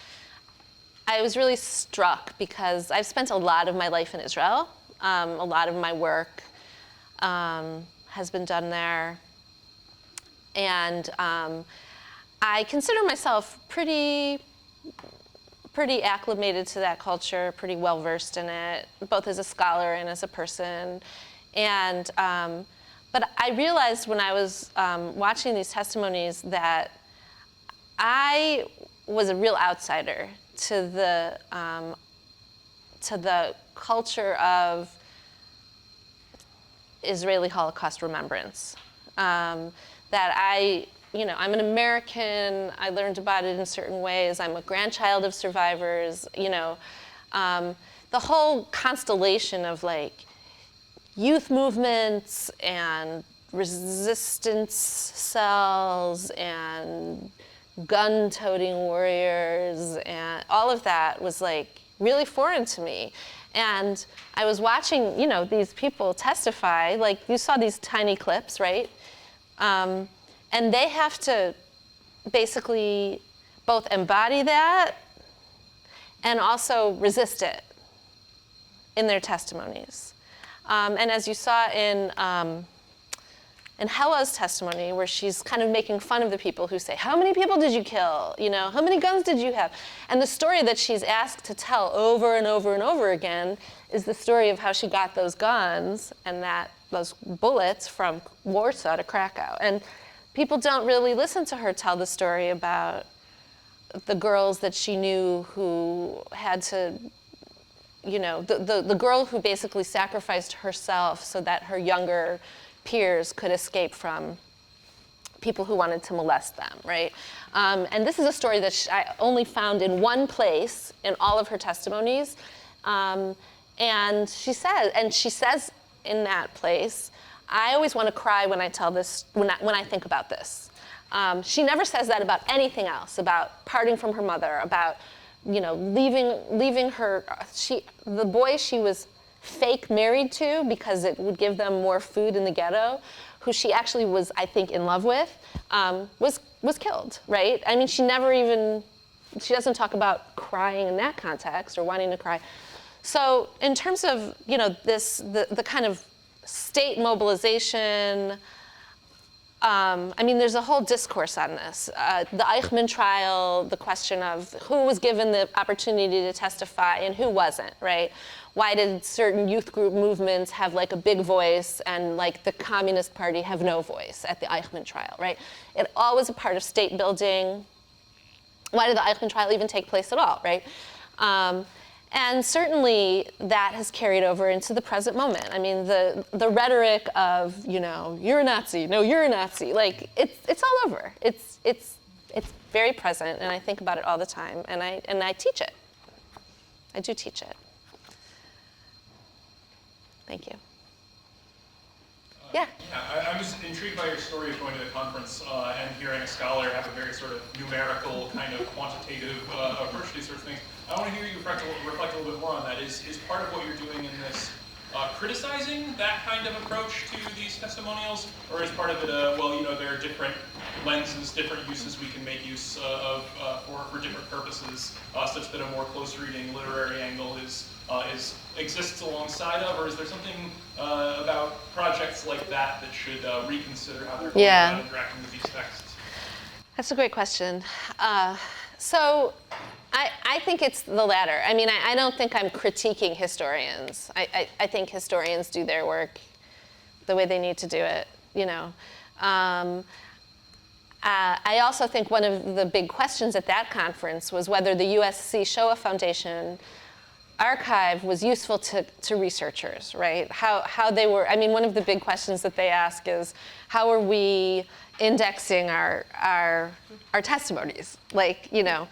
I was really struck because I've spent a lot of my life in Israel. A lot of my work has been done there, and I consider myself pretty acclimated to that culture, pretty well versed in it, both as a scholar and as a person. And but I realized when I was watching these testimonies that I was a real outsider to the culture of Israeli Holocaust remembrance. That I'm an American. I learned about it in certain ways. I'm a grandchild of survivors. The whole constellation of like youth movements and resistance cells and gun-toting warriors and all of that was like really foreign to me. And I was watching, these people testify, like you saw these tiny clips, right? And they have to basically both embody that and also resist it in their testimonies. And as you saw in Hella's testimony, where she's kind of making fun of the people who say, how many people did you kill? How many guns did you have? And the story that she's asked to tell over and over and over again is the story of how she got those guns and those bullets from Warsaw to Krakow. And people don't really listen to her tell the story about the girls that she knew who had to, the girl who basically sacrificed herself so that her younger peers could escape from people who wanted to molest them, right? And this is a story that I only found in one place in all of her testimonies. And she says in that place, I always want to cry when I tell this, when I think about this. She never says that about anything else, about parting from her mother, about leaving her, the boy she was fake married to because it would give them more food in the ghetto, who she actually was, I think, in love with, was killed, right? I mean, she doesn't talk about crying in that context or wanting to cry. So in terms of, the kind of state mobilization, there's a whole discourse on this. The Eichmann trial, the question of who was given the opportunity to testify and who wasn't, right? Why did certain youth group movements have like a big voice and like the Communist Party have no voice at the Eichmann trial, right? It all was a part of state building. Why did the Eichmann trial even take place at all, right? And certainly that has carried over into the present moment. I mean, the rhetoric of, you know, you're a Nazi, no, you're a Nazi, like, it's all over. It's very present, and I think about it all the time, and I teach it. I do teach it. Thank you. Yeah. I was intrigued by your story of going to the conference and hearing a scholar have a very sort of numerical, kind of quantitative approach to these sorts of things. I want to hear you reflect a little bit more on that. Is part of what you're doing in this criticizing that kind of approach to these testimonials, or is part of it, well, you know, there are different lenses, different uses we can make use of for different purposes, such that a more close reading literary angle exists alongside of, or is there something about projects like that should reconsider how they're going about interacting with these texts? That's a great question. So I think it's the latter. I mean, I don't think I'm critiquing historians. I think historians do their work the way they need to do it, you know. I also think one of the big questions at that conference was whether the USC Shoah Foundation archive was useful to researchers, right? How they were, I mean, one of the big questions that they ask is, how are we indexing our testimonies? Like, you know,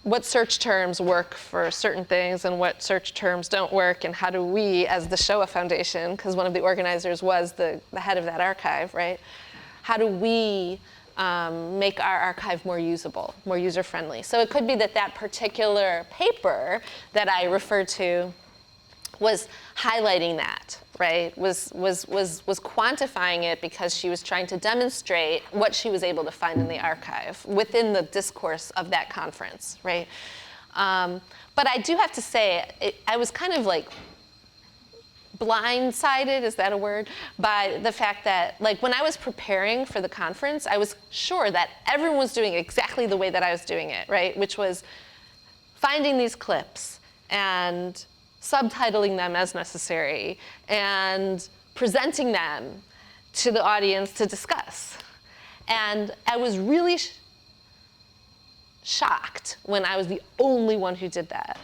what search terms work for certain things and what search terms don't work, and how do we, as the Shoah Foundation, because one of the organizers was the head of that archive, right? How do we make our archive more usable, more user-friendly? So it could be that particular paper that I referred to was highlighting that, right? Was quantifying it because she was trying to demonstrate what she was able to find in the archive within the discourse of that conference, right? But I do have to say, I was kind of like blindsided, is that a word, by the fact that, like, when I was preparing for the conference, I was sure that everyone was doing exactly the way that I was doing it, right? Which was finding these clips and subtitling them as necessary and presenting them to the audience to discuss. And I was really shocked when I was the only one who did that.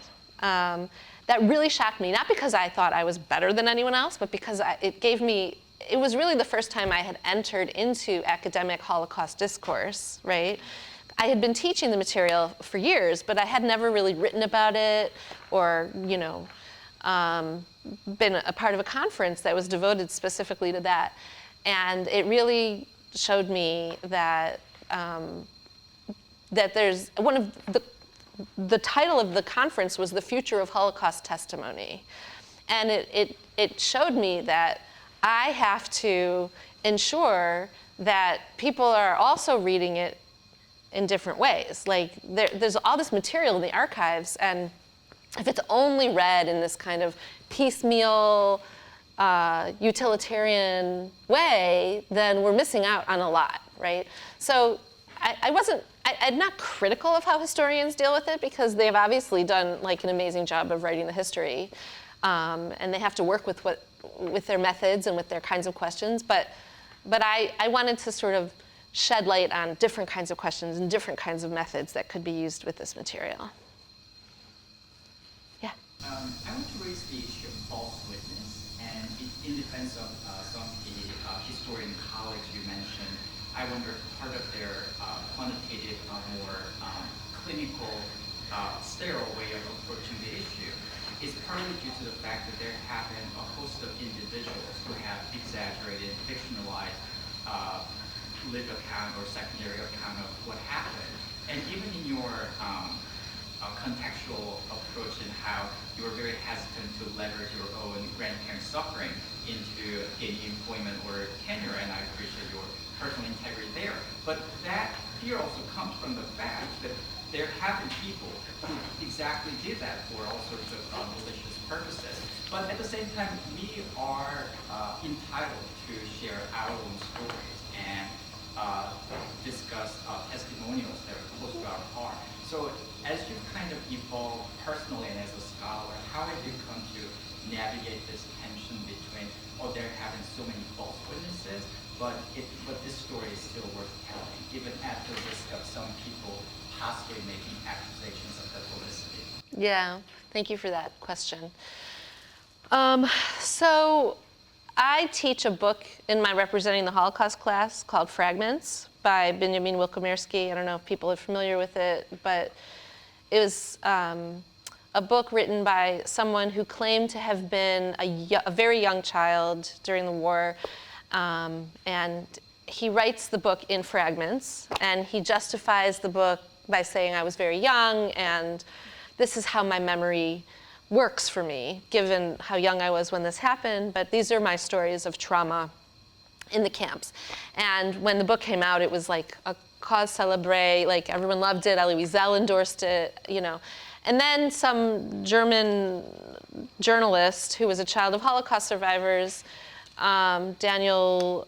That really shocked me, not because I thought I was better than anyone else, but because it was really the first time I had entered into academic Holocaust discourse, right? I had been teaching the material for years, but I had never really written about it or, you know, been a part of a conference that was devoted specifically to that. And it really showed me that that there's one of the title of the conference was The Future of Holocaust Testimony. And it showed me that I have to ensure that people are also reading it in different ways. Like, there's all this material in the archives, and if it's only read in this kind of piecemeal, utilitarian way, then we're missing out on a lot, right? So I'm not critical of how historians deal with it, because they've obviously done like an amazing job of writing the history, and they have to work with their methods and with their kinds of questions. But I wanted to sort of shed light on different kinds of questions and different kinds of methods that could be used with this material. Yeah. I want to raise the issue of false witness, and in defense of some of the historian colleagues you mentioned, I wonder if part of their quantitative, more clinical, sterile way of approaching the issue is partly due to the fact that there have been a host of individuals who have exaggerated, fictionalized lived account or secondary account of what happened. And even in your contextual approach in how you were very hesitant to leverage your own grandparents' suffering into gaining employment or tenure, and I appreciate your personal integrity there. But that fear also comes from the fact that there have been people who exactly did that for all sorts of malicious purposes. But at the same time, we are entitled to share our own stories and discuss testimonials that are close to our heart. So as you kind of evolve personally and as a scholar, how have you come to navigate this tension between, oh, there have been so many false witnesses, but this story is still worth telling, even at the risk of some people possibly making accusations of Catholicity? Yeah, thank you for that question. So I teach a book in my Representing the Holocaust class called Fragments by Benjamin Wilkomirski. I don't know if people are familiar with it, but it was a book written by someone who claimed to have been a very young child during the war. And he writes the book in fragments, and he justifies the book by saying I was very young, and this is how my memory works for me, given how young I was when this happened, but these are my stories of trauma in the camps. And when the book came out, it was like a cause célèbre, like everyone loved it, Elie Wiesel endorsed it, you know. And then some German journalist who was a child of Holocaust survivors, Daniel,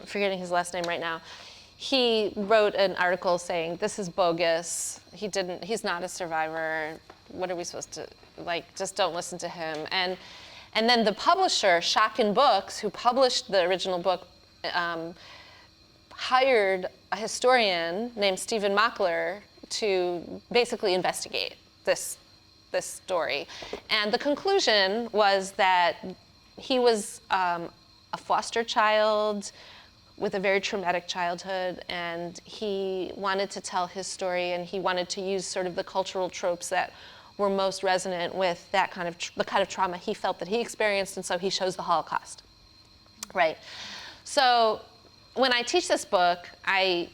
forgetting his last name right now, he wrote an article saying, this is bogus, he's not a survivor, what are we supposed to, like, just don't listen to him. And then the publisher, Schocken Books, who published the original book, hired a historian named Stephen Mockler to basically investigate this story. And the conclusion was that he was a foster child with a very traumatic childhood, and he wanted to tell his story, and he wanted to use sort of the cultural tropes that were most resonant with that kind of the kind of trauma he felt that he experienced, and so he chose the Holocaust, right? So when I teach this book, I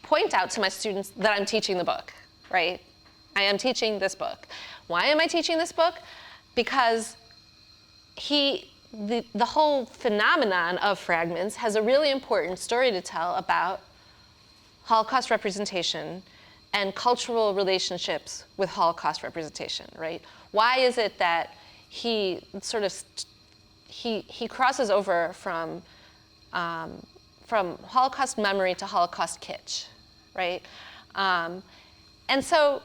point out to my students that I'm teaching the book, right? I am teaching this book. Why am I teaching this book? Because the whole phenomenon of fragments has a really important story to tell about Holocaust representation and cultural relationships with Holocaust representation, right? Why is it that he sort of he crosses over from Holocaust memory to Holocaust kitsch, right? And so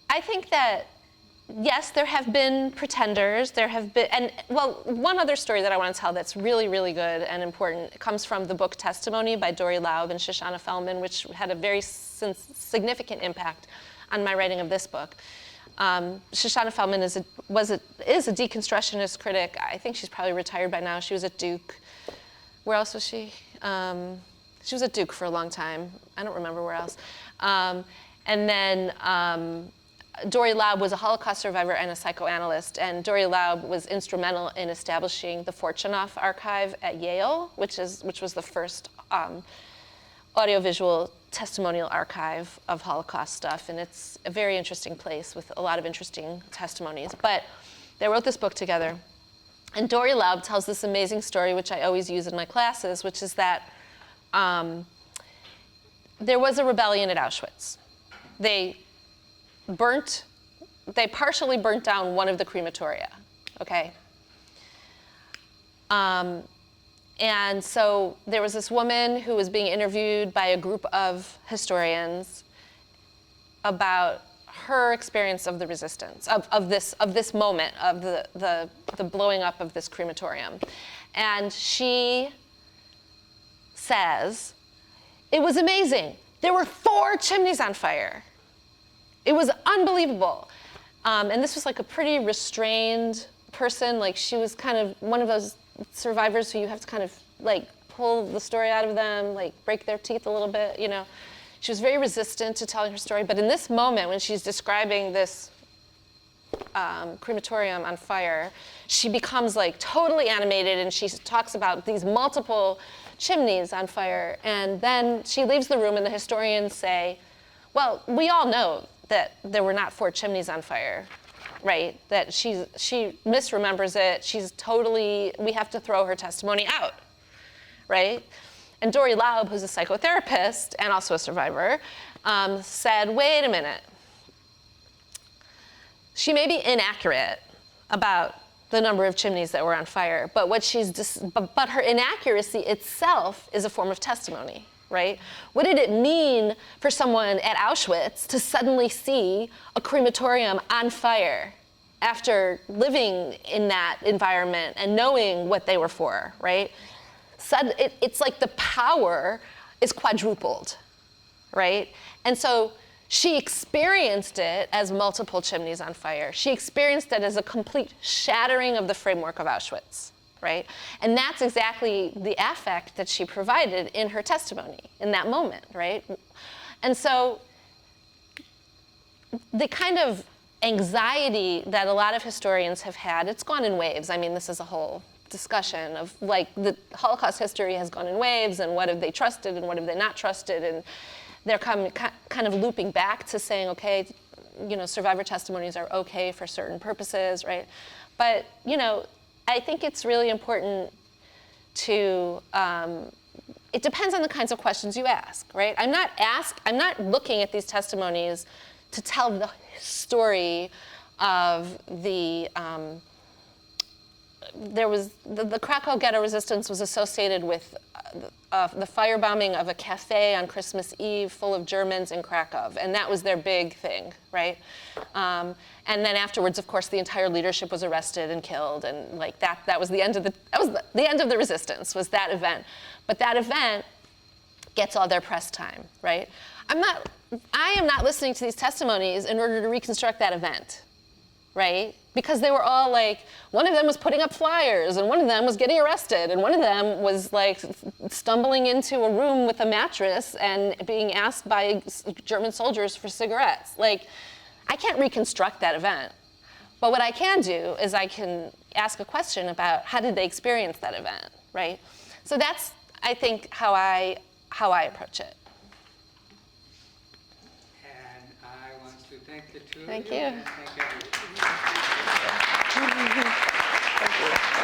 I think that, yes, there have been pretenders, there have been, and well, one other story that I want to tell that's really, really good and important comes from the book Testimony by Dory Laub and Shoshana Feldman, which had a very significant impact on my writing of this book. Shoshana Feldman is a deconstructionist critic. I think she's probably retired by now. She was at Duke. Where else was she? She was at Duke for a long time. I don't remember where else. And then Dory Laub was a Holocaust survivor and a psychoanalyst, and Dory Laub was instrumental in establishing the Fortunoff Archive at Yale, which was the first audiovisual testimonial archive of Holocaust stuff, and it's a very interesting place with a lot of interesting testimonies. But they wrote this book together, and Dory Laub tells this amazing story, which I always use in my classes, which is that there was a rebellion at Auschwitz. They partially burnt down one of the crematoria, okay? And so there was this woman who was being interviewed by a group of historians about her experience of the resistance, of this moment, of the blowing up of this crematorium. And she says, it was amazing. There were 4 chimneys on fire. It was unbelievable. And this was like a pretty restrained person. Like, she was kind of one of those survivors who you have to kind of like pull the story out of them, like break their teeth a little bit, you know. She was very resistant to telling her story. But in this moment, when she's describing this crematorium on fire, she becomes like totally animated, and she talks about these multiple chimneys on fire. And then she leaves the room, and the historians say, well, we all know that there were not 4 chimneys on fire, right? That she misremembers it. She's totally, we have to throw her testimony out, right? And Dory Laub, who's a psychotherapist and also a survivor, said, wait a minute. She may be inaccurate about the number of chimneys that were on fire, but but her inaccuracy itself is a form of testimony, right? What did it mean for someone at Auschwitz to suddenly see a crematorium on fire after living in that environment and knowing what they were for, right? It's like the power is quadrupled, right? And so she experienced it as multiple chimneys on fire. She experienced it as a complete shattering of the framework of Auschwitz, right? And that's exactly the affect that she provided in her testimony in that moment, right? And so the kind of anxiety that a lot of historians have had, it's gone in waves. I mean, this is a whole discussion of like the Holocaust history has gone in waves, and what have they trusted and what have they not trusted, and they're kind of looping back to saying, okay, you know, survivor testimonies are okay for certain purposes, right? But, you know, I think it's really important to, it depends on the kinds of questions you ask, right? I'm not looking at these testimonies to tell the story of the, the Cracow Ghetto Resistance was associated with the firebombing of a cafe on Christmas Eve full of Germans in Krakow, and that was their big thing, right? And then afterwards, of course, the entire leadership was arrested and killed, and like that was the end of the end of the resistance, was that event. But that event gets all their press time, right? I am not listening to these testimonies in order to reconstruct that event, right? Because they were all like, one of them was putting up flyers, and one of them was getting arrested, and one of them was like stumbling into a room with a mattress and being asked by German soldiers for cigarettes. Like, I can't reconstruct that event. But what I can do is I can ask a question about how did they experience that event, right? So that's, I think, how I approach it. And I want to thank the two of Thank you. you. And thank everyone. Thank you.